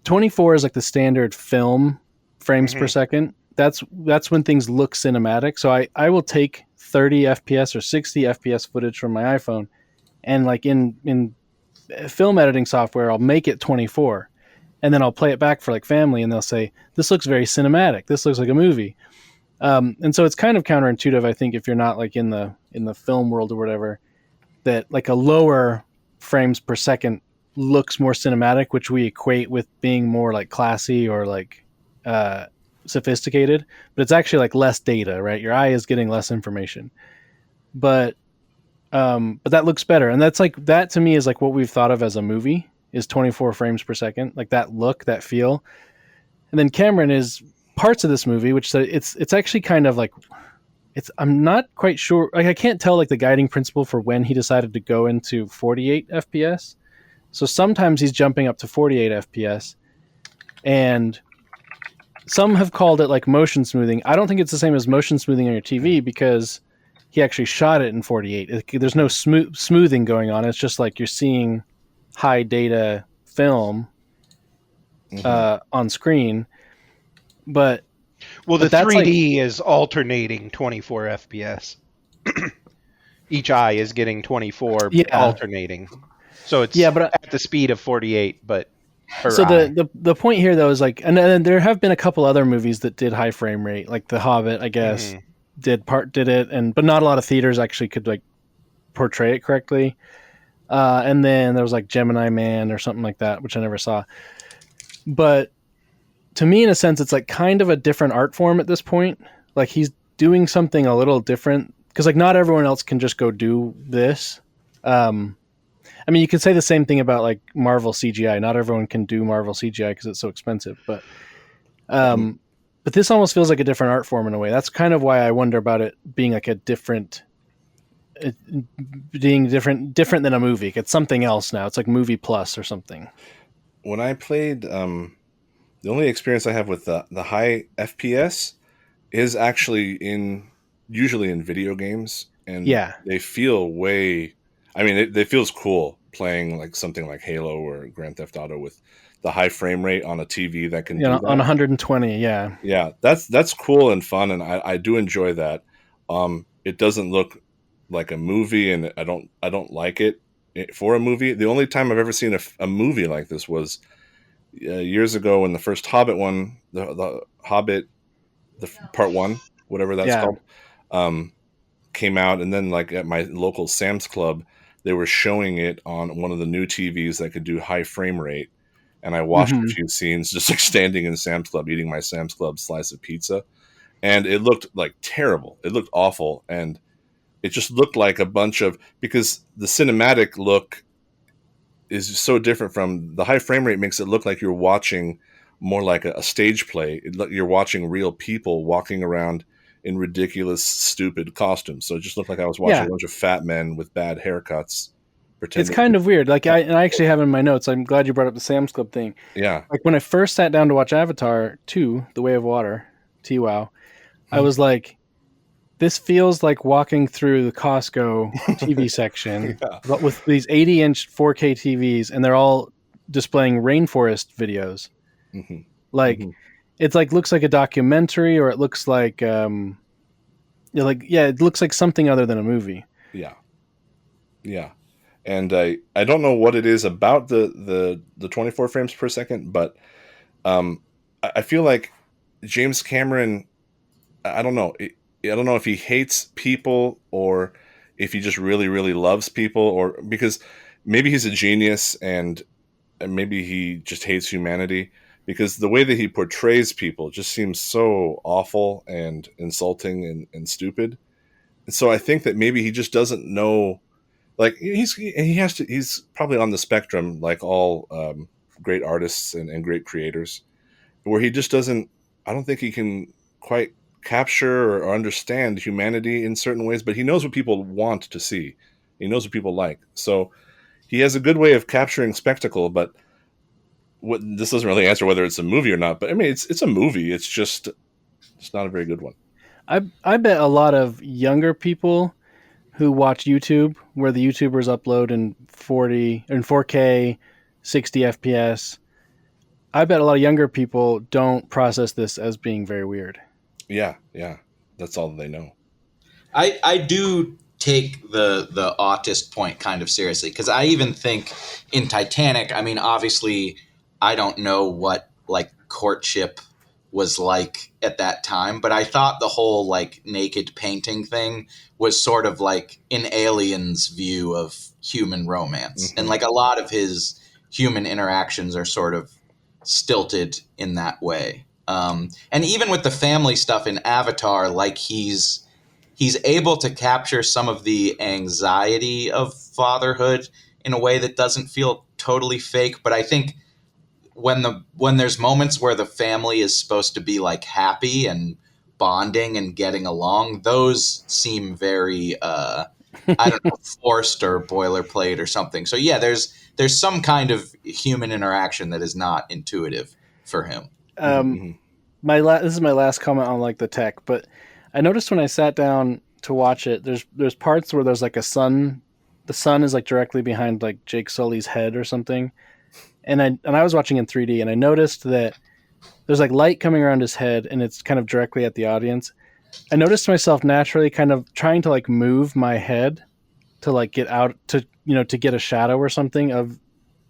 24 is like the standard film frames per second. That's when things look cinematic. So I will take 30 FPS or 60 FPS footage from my iPhone, and like in film editing software, I'll make it 24, and then I'll play it back for like family, and they'll say, this looks very cinematic. This looks like a movie. And so it's kind of counterintuitive, I think, if you're not like in the film world or whatever, that like a lower frames per second looks more cinematic, which we equate with being more like classy or like sophisticated, but it's actually like less data, right? Your eye is getting less information, but that looks better. And that's like, that to me is like what we've thought of as a movie is 24 frames per second, like that look, that feel. And then Cameron is parts of this movie, which it's actually kind of like, I'm not quite sure. Like I can't tell like the guiding principle for when he decided to go into 48 FPS. So sometimes he's jumping up to 48 FPS, and some have called it like motion smoothing. I don't think it's the same as motion smoothing on your TV because he actually shot it in 48. There's no smoothing going on. It's just like you're seeing high data film on screen. But the that's 3D is alternating 24 FPS. Each eye is getting 24 alternating. So it's at the speed of 48, but so the point here though is like, and there have been a couple other movies that did high frame rate, like The Hobbit, I guess, did it, but not a lot of theaters actually could like portray it correctly. And then there was like Gemini Man or something like that, which I never saw. But to me, in a sense, it's like kind of a different art form at this point. Like he's doing something a little different because like not everyone else can just go do this. I mean, you could say the same thing about like Marvel CGI. Not everyone can do Marvel CGI because it's so expensive. But this almost feels like a different art form in a way. That's kind of why I wonder about it being like a different than a movie. It's something else now. It's like Movie Plus or something. When I played, the only experience I have with the high FPS is actually usually in video games, and they feel way. I mean, it feels cool playing like something like Halo or Grand Theft Auto with the high frame rate on a TV that can do that. On 120. Yeah, that's cool and fun, and I do enjoy that. It doesn't look like a movie, and I don't like it for a movie. The only time I've ever seen a movie like this was years ago when the first Hobbit one, the Hobbit, the part 1, whatever that's called, came out, and then like at my local Sam's Club, they were showing it on one of the new TVs that could do high frame rate, and I watched a few scenes just like standing in Sam's Club eating my Sam's Club slice of pizza, and it looked like terrible. It looked awful, and it just looked like a bunch of, because the cinematic look is so different from the high frame rate, makes it look like you're watching more like a stage play. You're watching real people walking around in ridiculous, stupid costumes. So it just looked like I was watching a bunch of fat men with bad haircuts. It's kind of weird. Like I actually have in my notes, I'm glad you brought up the Sam's Club thing. Yeah. Like when I first sat down to watch Avatar 2, The Way of Water, TWOW, I was like, this feels like walking through the Costco TV section, but with these 80-inch 4K TVs, and they're all displaying rainforest videos. It's like looks like a documentary, or it looks like it looks like something other than a movie. Yeah. And I don't know what it is about the 24 frames per second, but I feel like James Cameron, I don't know if he hates people or if he just really, really loves people, or because maybe he's a genius and maybe he just hates humanity, because the way that he portrays people just seems so awful and insulting and stupid. And so I think that maybe he just doesn't know, like he's probably on the spectrum, like all great artists and great creators, where he just doesn't, I don't think he can quite capture or understand humanity in certain ways, but he knows what people want to see. He knows what people like. So he has a good way of capturing spectacle, but this doesn't really answer whether it's a movie or not, but I mean, it's a movie. It's not a very good one. I bet a lot of younger people who watch YouTube, where the YouTubers upload in 4K, 60 FPS, I bet a lot of younger people don't process this as being very weird. Yeah. That's all they know. I do take the autist point kind of seriously, because I even think in Titanic, I mean, obviously, I don't know what like courtship was like at that time, but I thought the whole like naked painting thing was sort of like an alien's view of human romance. And like a lot of his human interactions are sort of stilted in that way. And even with the family stuff in Avatar, like he's able to capture some of the anxiety of fatherhood in a way that doesn't feel totally fake. But I think when there's moments where the family is supposed to be like happy and bonding and getting along, those seem very I don't know, forced or boilerplate or something. So yeah, there's some kind of human interaction that is not intuitive for him. this is my last comment on like the tech, but I noticed when I sat down to watch it, there's parts where there's like a sun. The sun is like directly behind like Jake Sully's head or something, and I was watching in 3D, and I noticed that there's like light coming around his head, and it's kind of directly at the audience. I noticed myself naturally kind of trying to like move my head to like get out to to get a shadow or something of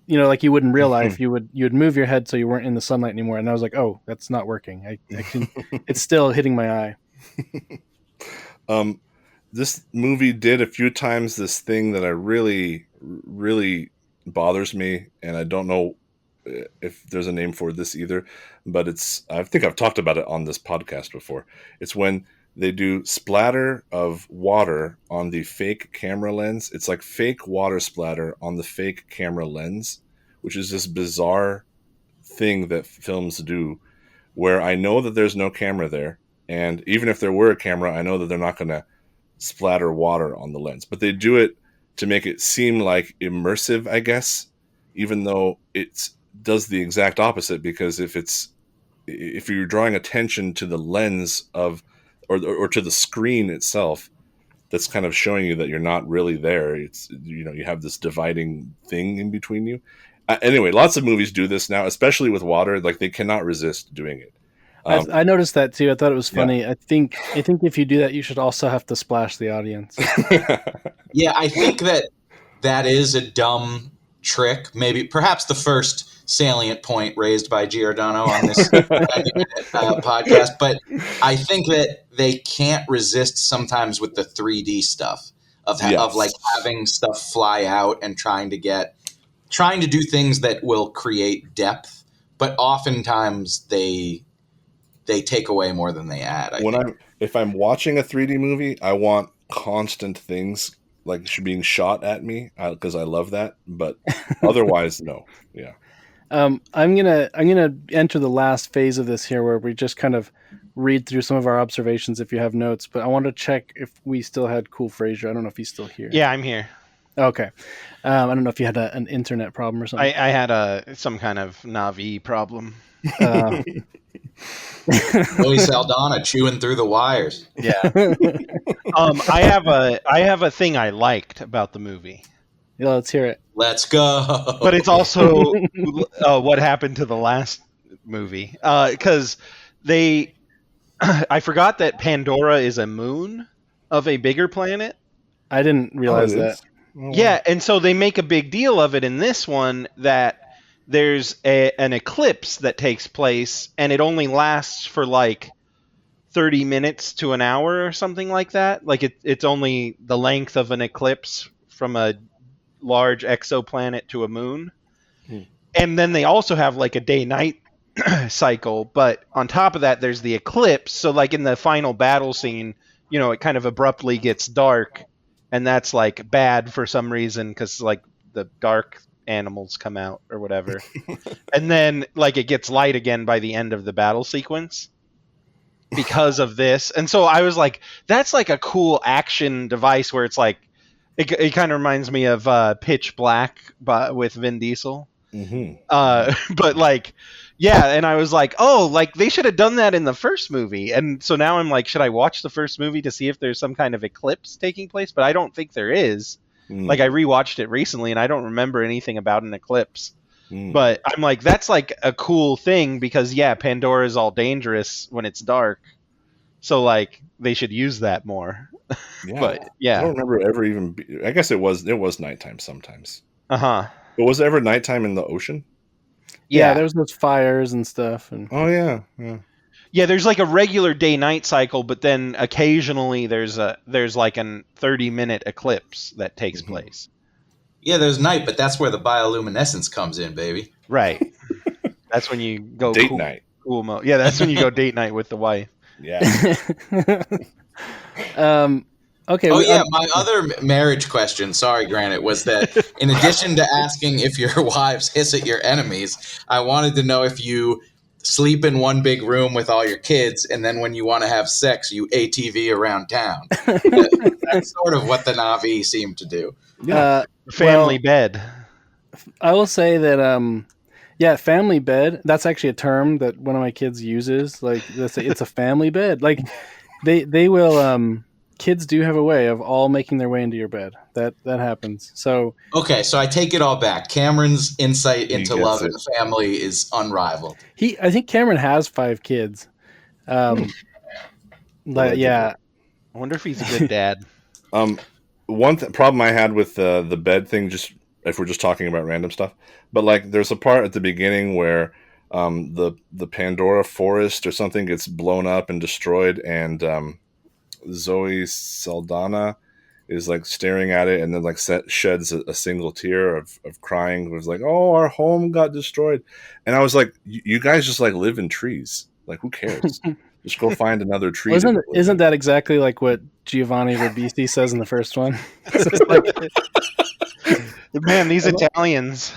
like you would in real life. You would move your head so you weren't in the sunlight anymore, and I was like, oh, that's not working. I can it's still hitting my eye. This movie did a few times this thing that I really bothers me, and I don't know if there's a name for this either, but I think I've talked about it on this podcast before. It's when they do splatter of water on the fake camera lens. It's like fake water splatter on the fake camera lens, which is this bizarre thing that films do, where I know that there's no camera there, and even if there were a camera, I know that they're not going to splatter water on the lens, but they do it to make it seem like immersive, I guess, even though it does the exact opposite. Because if you're drawing attention to the lens of or to the screen itself, that's kind of showing you that you're not really there. It's you have this dividing thing in between you. Anyway, lots of movies do this now, especially with water. Like, they cannot resist doing it. I noticed that too. I thought it was funny. Yeah. I think if you do that, you should also have to splash the audience. Yeah, I think that is a dumb trick. Maybe perhaps the first salient point raised by Giordano on this podcast, but I think that they can't resist sometimes with the 3D stuff of like having stuff fly out and trying to do things that will create depth, but oftentimes they take away more than they add. If I'm watching a 3D movie, I want constant things like being shot at me because I love that. But otherwise, no. Yeah. I'm gonna enter the last phase of this here, where we just kind of read through some of our observations. If you have notes, but I want to check if we still had Cool Frasier. I don't know if he's still here. Yeah, I'm here. Okay. I don't know if you had an internet problem or something. I had some kind of Navi problem. Louis Saldana chewing through the wires. Yeah. I have a thing I liked about the movie. Yeah, let's hear it. Let's go. But it's also what happened to the last movie, because I forgot that Pandora is a moon of a bigger planet. I didn't realize that. Oh. Yeah, and so they make a big deal of it in this one that there's an eclipse that takes place, and it only lasts for like 30 minutes to an hour or something like that. Like it's only the length of an eclipse from a large exoplanet to a moon. And then they also have like a day-night cycle, but on top of that there's the eclipse. So like in the final battle scene, it kind of abruptly gets dark, and that's like bad for some reason because like the dark animals come out or whatever. And then like it gets light again by the end of the battle sequence because of this. And so I was like, that's like a cool action device where it's like it kind of reminds me of Pitch Black with Vin Diesel. Mm-hmm. But like, yeah, and I was like, oh, like they should have done that in the first movie. And so now I'm like, should I watch the first movie to see if there's some kind of eclipse taking place? But I don't think there is. Like I rewatched it recently and I don't remember anything about an eclipse. But I'm like, that's like a cool thing because Pandora is all dangerous when it's dark. So like they should use that more. Yeah. But yeah. I don't remember ever even I guess it was nighttime sometimes. Uh-huh. But was it ever nighttime in the ocean? Yeah, there was those fires and stuff. And oh yeah. Yeah, there's like a regular day-night cycle, but then occasionally there's like an 30-minute eclipse that takes place. Yeah, there's night, but that's where the bioluminescence comes in, baby. Right. That's when you go date night. Cool mode. Yeah, that's when you go date night with the wife. Yeah. Okay. My other marriage question, sorry, Granite, was that in addition to asking if your wives hiss at your enemies, I wanted to know if you sleep in one big room with all your kids, and then when you want to have sex, you ATV around town. That's sort of what the Na'vi seem to do. Family bed. I will say that Yeah, family bed. That's actually a term that one of my kids uses. Like, it's a family bed. Like, they will. Kids do have a way of all making their way into your bed. That happens. So Okay, so I take it all back. Cameron's insight He into gets love it. and family is unrivaled. I think Cameron has 5 kids. Yeah. I wonder if he's a good dad. One problem I had with the bed thing, just if we're just talking about random stuff, but like there's a part at the beginning where the Pandora forest or something gets blown up and destroyed, and Zoe Saldana is like staring at it, and then like sheds a single tear of crying. It was like, oh, our home got destroyed, and I was like, you guys just like live in trees. Like, who cares? Just go find another tree. Well, isn't that exactly like what Giovanni Ribisi says in the first one? It's like, Man, these Italians.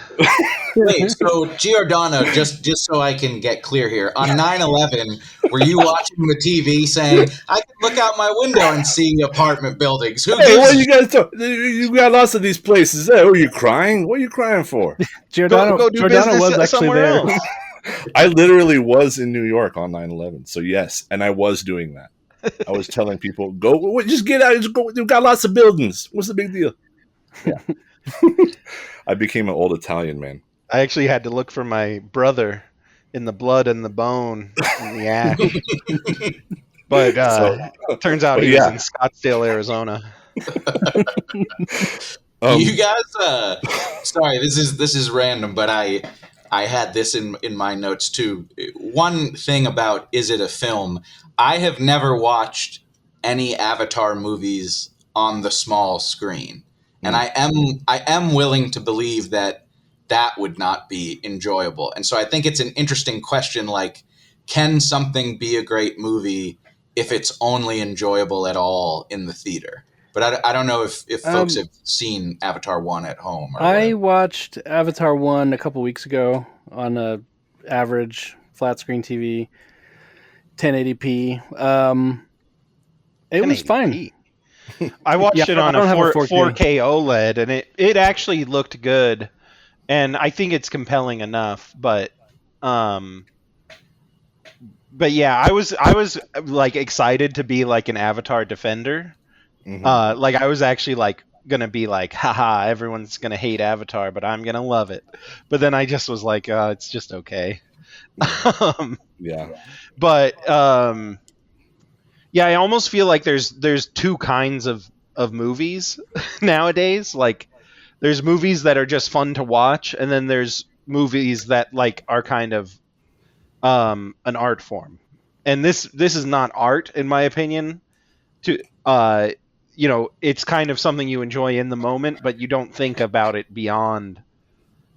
Wait, so Giordano, just so I can get clear here, on 9/11, were you watching the TV saying, I can look out my window and see apartment buildings? Who Hey, what gives are you guys talking? You got lots of these places. Hey, are you crying? What are you crying for? Giordano Go do was business actually somewhere there. else. I literally was in New York on 9/11. So yes, and I was doing that. I was telling people, go, just get out. Just go. You've got lots of buildings. What's the big deal? Yeah. I became an old Italian man. I actually had to look for my brother in the blood and the bone and the ash. But turns out he was in Scottsdale, Arizona. you guys sorry, this is random, but I had this in my notes too. One thing about is it a film? I have never watched any Avatar movies on the small screen. And I am willing to believe that would not be enjoyable. And so I think it's an interesting question, like, can something be a great movie if it's only enjoyable at all in the theater? But I don't know if folks have seen Avatar 1 at home. I watched Avatar 1 a couple weeks ago on a average flat screen TV, 1080p. It was fine. I watched it on a 4K OLED, and it actually looked good, and I think it's compelling enough. But yeah, I was like excited to be like an Avatar defender. Mm-hmm. Like I was actually like gonna be like, haha, everyone's gonna hate Avatar, but I'm gonna love it. But then I just was like, it's just okay. Yeah. But yeah, I almost feel like there's two kinds of movies nowadays. Like there's movies that are just fun to watch, and then there's movies that like are kind of an art form. And this is not art, in my opinion. It's kind of something you enjoy in the moment, but you don't think about it beyond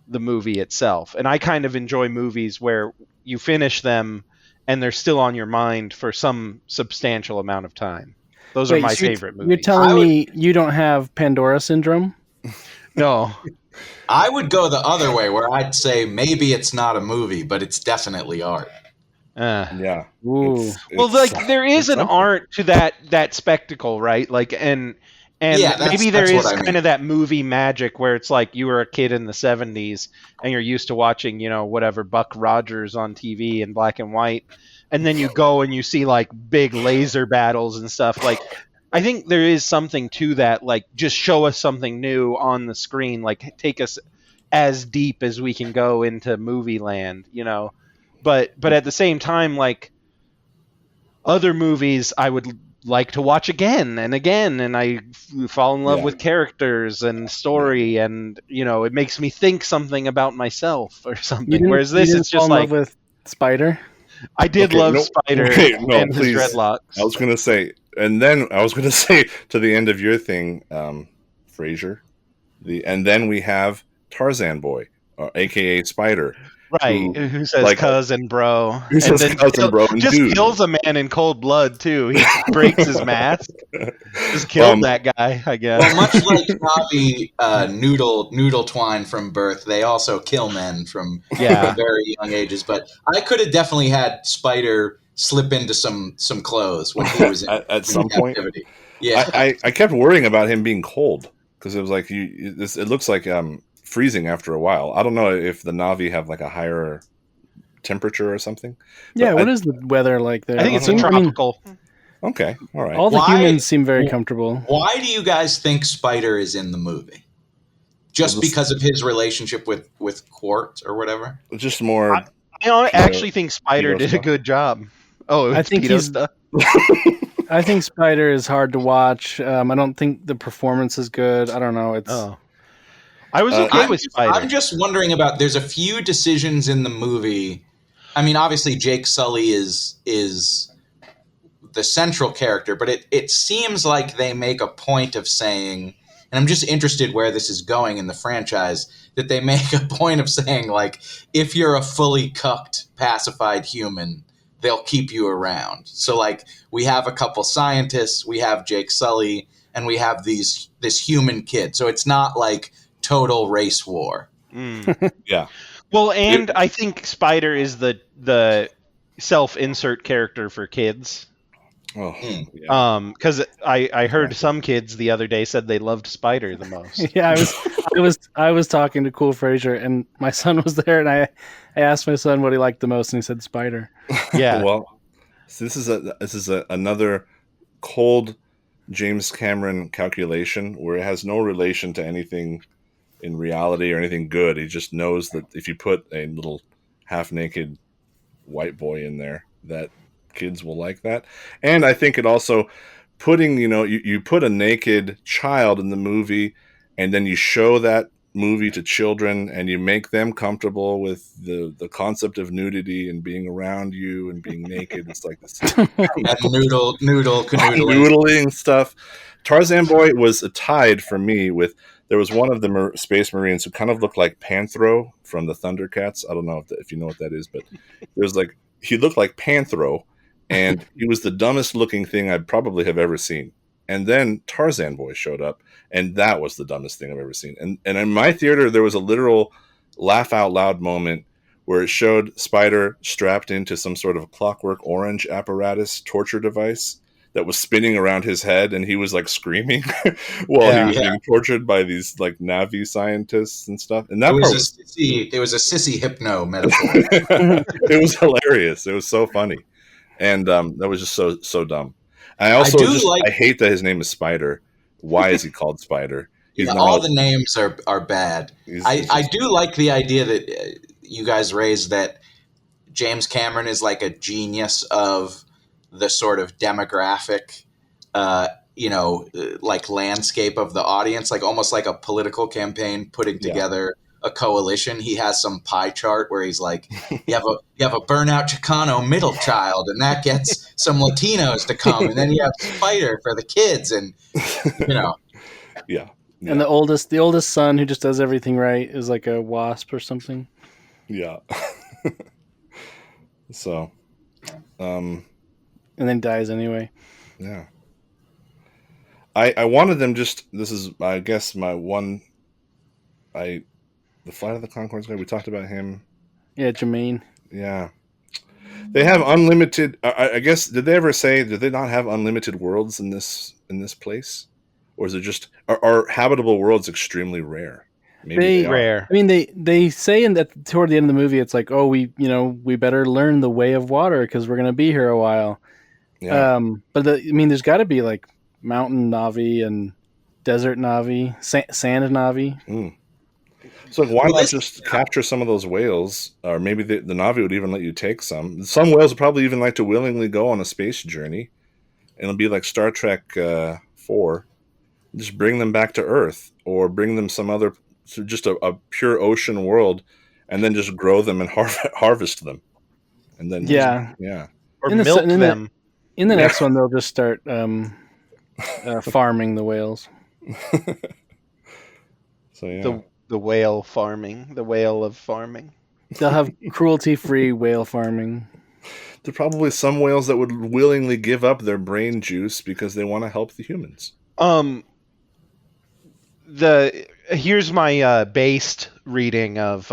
the movie itself. And I kind of enjoy movies where you finish them and they're still on your mind for some substantial amount of time. Those are my favorite movies. You're telling me you don't have Pandora syndrome? No. I would go the other way, where I'd say maybe it's not a movie, but it's definitely art. Yeah. Ooh. Well, like there is an art to that spectacle, right? Like and maybe there is kind of that movie magic where it's like you were a kid in the 70s and you're used to watching, whatever, Buck Rogers on TV in black and white. And then you go and you see like big laser battles and stuff. Like, I think there is something to that. Like, just show us something new on the screen. Like, take us as deep as we can go into movie land, But at the same time, like, other movies I would like to watch again and again, and I fall in love with characters and story, and it makes me think something about myself or something. Whereas this, it's just like with Spider. I did love Spider and his dreadlocks. I was gonna say, and then I was gonna say to the end of your thing, Frasier, and then we have Tarzan Boy, aka Spider. Right, who says like, cousin bro. Who says cousin bro and just dude. Kills a man in cold blood, too. He breaks his mask. Just killed that guy, I guess. Well, much like Navi Noodle Twine from birth, they also kill men from very young ages. But I could have definitely had Spider slip into some clothes when he was at some point. Yeah, I kept worrying about him being cold, because it was like it looks like freezing after a while. I don't know if the Na'vi have like a higher temperature or something. Yeah, what is the weather like there? I think it's a tropical. Okay, all right. All the humans seem very comfortable. Why do you guys think Spider is in the movie? Just because of his relationship with Quart or whatever? Just more. I actually think Spider did a good job. Oh, I think he's stuff. I think Spider is hard to watch. I don't think the performance is good. I don't know. I was okay with Spider. I'm just wondering about. There's a few decisions in the movie. I mean, obviously Jake Sully is the central character, but it seems like they make a point of saying, and I'm just interested where this is going in the franchise, that they make a point of saying, like, if you're a fully cucked, pacified human, they'll keep you around. So, like, we have a couple scientists, we have Jake Sully, and we have this human kid. So it's not like total race war. Yeah. Well, and I think Spider is the self-insert character for kids. Oh, yeah. Because I heard some kids the other day said they loved Spider the most. Yeah, I was talking to Cool Frasier, and my son was there, and I asked my son what he liked the most, and he said Spider. Yeah. Well, so this is another cold James Cameron calculation where it has no relation to anything in reality or anything good. He just knows that if you put a little half-naked white boy in there, that kids will like that. And I think it also putting, you put a naked child in the movie and then you show that movie to children and you make them comfortable with the concept of nudity and being around you and being naked. It's like this noodling stuff. Tarzan Boy was tied for me with, there was one of the Space Marines who kind of looked like Panthro from the Thundercats. I don't know if you know what that is, but he looked like Panthro, and he was the dumbest looking thing I'd probably have ever seen. And then Tarzan Boy showed up, and that was the dumbest thing I've ever seen. And in my theater, there was a literal laugh out loud moment where it showed Spider strapped into some sort of Clockwork Orange apparatus torture device that was spinning around his head, and he was like screaming while he was being tortured by these like Na'vi scientists and stuff. And that it was a sissy hypno metaphor. It was hilarious. It was so funny, and that was just so dumb. And I also I hate that his name is Spider. Why is he called Spider? All the names are bad. I do like the idea that you guys raised that James Cameron is like a genius of the sort of demographic, like landscape of the audience, like almost like a political campaign putting together a coalition. He has some pie chart where he's like, you have a burnout Chicano middle child, and that gets some Latinos to come, and then you have Spider for the kids, and yeah. And the oldest son who just does everything right is like a wasp or something. Yeah. So, and then dies anyway. Yeah. I wanted them this is, I guess, my one, the Flight of the Conchords guy, we talked about him. Yeah, Jermaine. Yeah. They have unlimited, I guess, did they not have unlimited worlds in this place? Or is it just, are habitable worlds extremely rare? Maybe rare. I mean, they say toward the end of the movie, it's like, oh, we better learn the way of water because we're going to be here a while. Yeah. But there's got to be like mountain Na'vi and desert Na'vi, sand Na'vi. Mm. So why not just capture some of those whales? Or maybe the Na'vi would even let you take some. Some whales would probably even like to willingly go on a space journey. And it'll be like Star Trek 4. Just bring them back to Earth, or bring them some other, just a pure ocean world, and then just grow them and harvest them. And then or milk them. In the next one, they'll just start farming the whales. So the whale farming, the whale of farming. They'll have cruelty-free whale farming. There are probably some whales that would willingly give up their brain juice because they want to help the humans. Here's my based reading of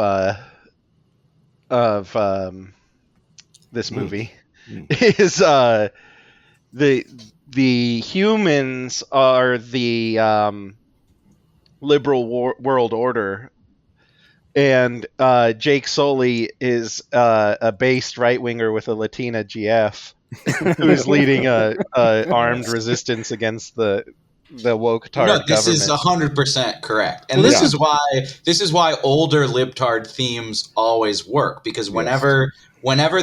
this movie is the humans are the liberal world order, and Jake Sully is a based right winger with a Latina GF who's leading a armed resistance against the woke tard this is government. 100% correct, and this is why older libtard themes always work, because whenever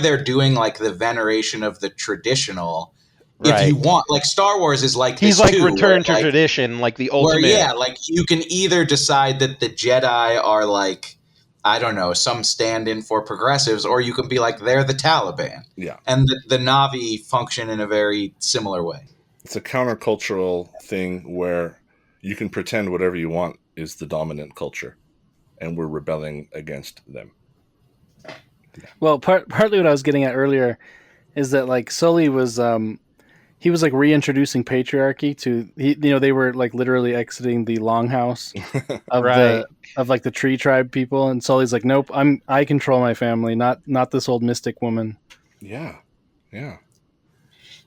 they're doing like the veneration of the traditional, if you want, like Star Wars is like he's this like too, return to tradition, like the ultimate. Where, like you can either decide that the Jedi are like, I don't know, some stand-in for progressives, or you can be like they're the Taliban. Yeah, and the Na'vi function in a very similar way. It's a countercultural thing where you can pretend whatever you want is the dominant culture, and we're rebelling against them. Yeah. Well, partly what I was getting at earlier is that like Sully was he was like reintroducing patriarchy to they were like literally exiting the longhouse of like the tree tribe people, and Sully's like, nope, I control my family, not this old mystic woman. Yeah.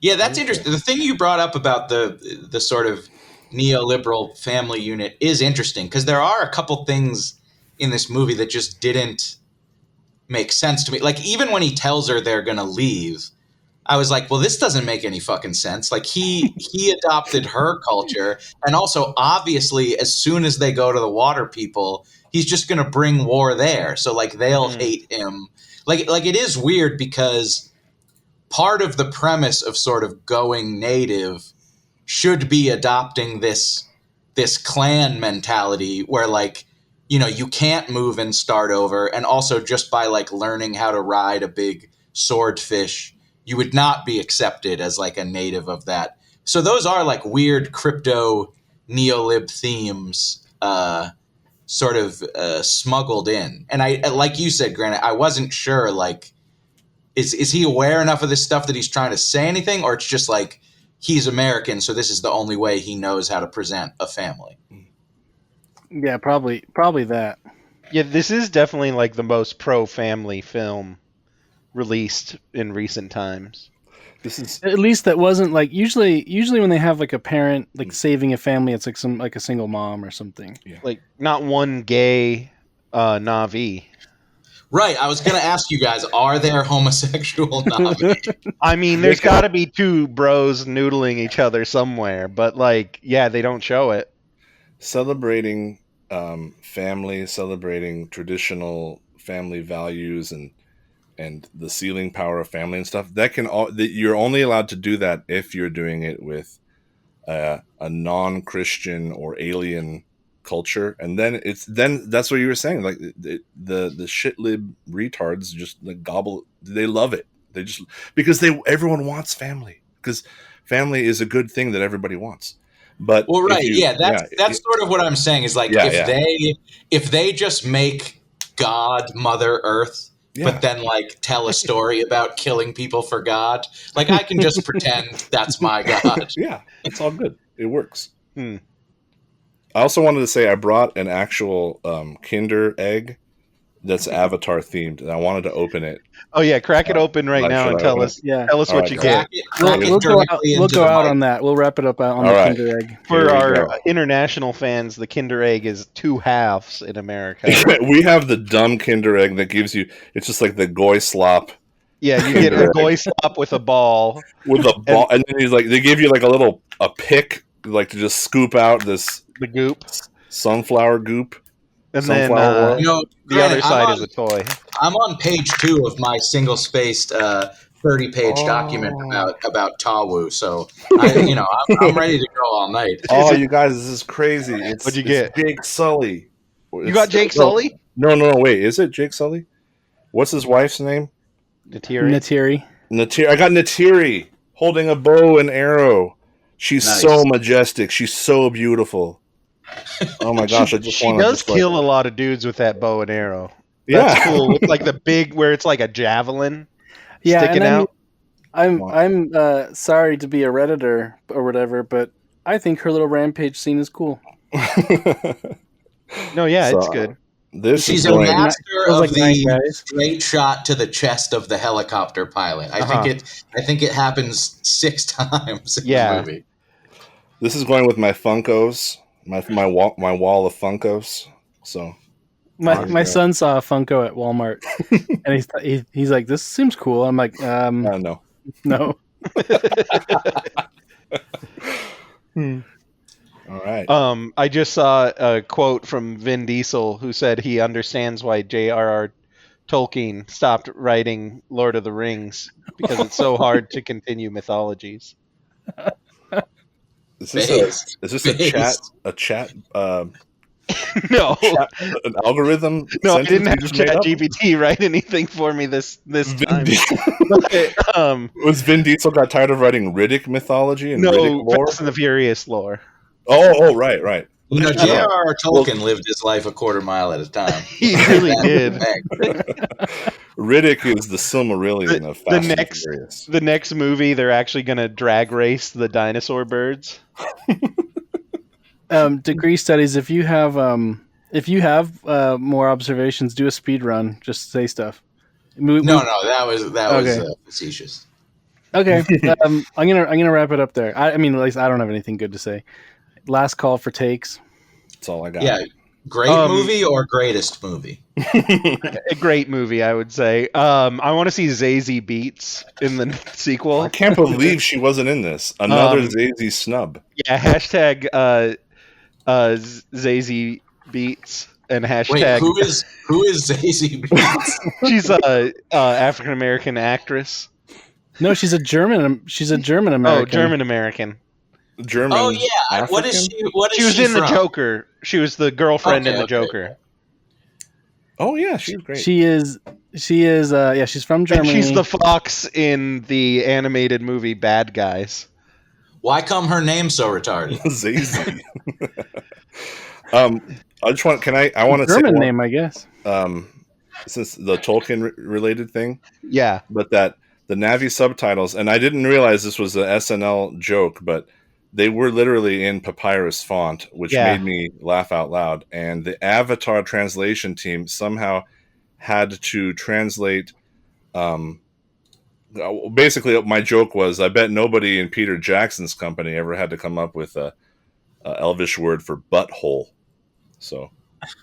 Yeah, that's interesting. The thing you brought up about the sort of neoliberal family unit is interesting, because there are a couple things in this movie that just didn't make sense to me. Like, even when he tells her they're going to leave, I was like, well, this doesn't make any fucking sense. Like, he adopted her culture, and also, obviously, as soon as they go to the water people, he's just going to bring war there. So, like, they'll hate him. Like it is weird, because part of the premise of sort of going native should be adopting this clan mentality where, like, you can't move and start over. And also, just by like learning how to ride a big swordfish, you would not be accepted as like a native of that. So those are like weird crypto neolib themes sort of smuggled in. And I, like you said, Granite, I wasn't sure, like, Is he aware enough of this stuff that he's trying to say anything, or it's just like he's American, so this is the only way he knows how to present a family? Yeah, probably that. Yeah, this is definitely like the most pro-family film released in recent times. This is at least that wasn't like usually when they have like a parent like saving a family, it's like a single mom or something. Yeah. Like not one gay Na'vi. Right, I was going to ask you guys, are there homosexual Na'vi? I mean, there's got to be two bros noodling each other somewhere, but like, yeah, they don't show it. Celebrating family, celebrating traditional family values, and the sealing power of family and stuff. You're only allowed to do that if you're doing it with a non-Christian or alien culture, and then that's what you were saying, like the shit lib retards just like gobble. They love it. They just, because everyone wants family, because family is a good thing that everybody wants. But well, right, that's sort of what I'm saying, is like, if they just make God Mother Earth, but then like tell a story about killing people for God, like I can just pretend that's my God. Yeah, it's all good. It works. I also wanted to say I brought an actual Kinder egg that's Avatar themed, and I wanted to open it. Oh yeah, crack it open right now and tell us what you get. We'll go out on that. We'll wrap it up on the Kinder egg. For our international fans, the Kinder egg is 2 halves in America. We have the dumb Kinder egg that gives you, it's just like the goy slop. Yeah, you get a goy slop with a ball. And then they give you like a pick, like to just scoop out the goop, sunflower goop, and then the other side is a toy. I'm on page 2 of my single-spaced 30-page document about Tawu, so I'm ready to go all night. Oh, you guys, this is crazy! What'd you get? Jake Sully. You got Jake Sully? No, wait, is it Jake Sully? What's his wife's name? Natiri. I got Natiri holding a bow and arrow. She's so majestic. She's so beautiful. Oh my gosh! She does kill a lot of dudes with that bow and arrow. That's cool. With like the big, where it's like a javelin sticking out. I'm sorry to be a Redditor or whatever, but I think her little rampage scene is cool. No, yeah, it's good. She's a master of the straight shot to the chest of the helicopter pilot. I think it happens 6 times in the movie. This is going with my Funkos, my wall of Funkos. So My son saw a Funko at Walmart, and he's like, "This seems cool." I'm like, no. All right. I just saw a quote from Vin Diesel who said he understands why J.R.R. Tolkien stopped writing Lord of the Rings because it's so hard to continue mythologies. Is this a chat? No, an algorithm. No, I didn't have ChatGPT write anything for me this time. Was Vin Diesel got tired of writing Riddick mythology and Riddick lore? Fast and the Furious lore. Oh, right. You know, J.R.R. Tolkien lived his life a quarter mile at a time. He really did. Riddick is the Silmarillion of Fast and Furious. The next movie, they're actually going to drag race the dinosaur birds. Degree studies. If you have more observations, do a speed run. Just say stuff. No, that was facetious. Okay, I'm gonna wrap it up there. I mean, at least I don't have anything good to say. Last call for takes. That's all I got. Yeah, great movie or greatest movie? A great movie, I would say. I want to see Zazie Beetz in the sequel. I can't believe she wasn't in this. Another Zazie snub. Yeah, hashtag Zazie Beetz and hashtag. Wait, who is Zazie Beetz? She's a African American actress. No, she's a German American. Oh, German American. German. Oh yeah. African? What is she? What is she was she in from? The Joker. She was the girlfriend in The Joker. Oh yeah, she's great. She is. Yeah, she's from Germany. And she's the fox in the animated movie Bad Guys. Why come her name so retarded? Zazie. I just want. I want to say German name, I guess. Since the Tolkien related thing. Yeah. But that the Navi subtitles, and I didn't realize this was an SNL joke, but they were literally in papyrus font, which made me laugh out loud. And the Avatar translation team somehow had to translate. Basically, my joke was, I bet nobody in Peter Jackson's company ever had to come up with a Elvish word for butthole. So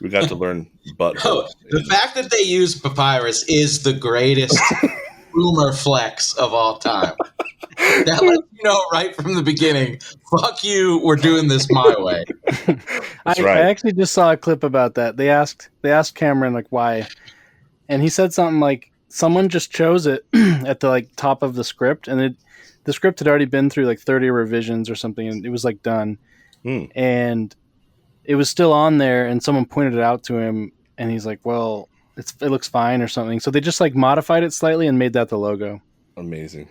we got to learn butthole. The fact that they use papyrus is the greatest boomer flex of all time. That lets you know right from the beginning, fuck you, we're doing this my way. I actually just saw a clip about that. They asked Cameron like why, and he said something like someone just chose it at the top of the script, and the script had already been through 30 revisions or something, and it was done, and it was still on there, and someone pointed it out to him, and he's like, well, it looks fine or something. So they just modified it slightly and made that the logo. Amazing.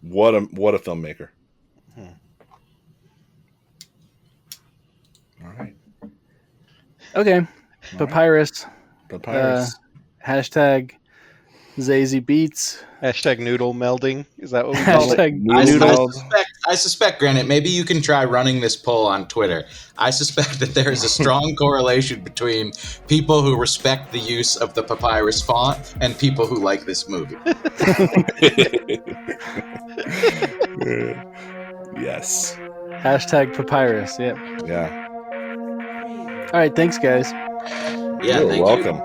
What a filmmaker. All right. Okay. Papyrus. Hashtag Zazie Beetz. Hashtag noodle melding. Is that what we call it? Noodle. I suspect, Granite, maybe you can try running this poll on Twitter. I suspect that there is a strong correlation between people who respect the use of the papyrus font and people who like this movie. Yes. Hashtag papyrus. Yep. Yeah. All right. Thanks, guys. Yeah, You're welcome.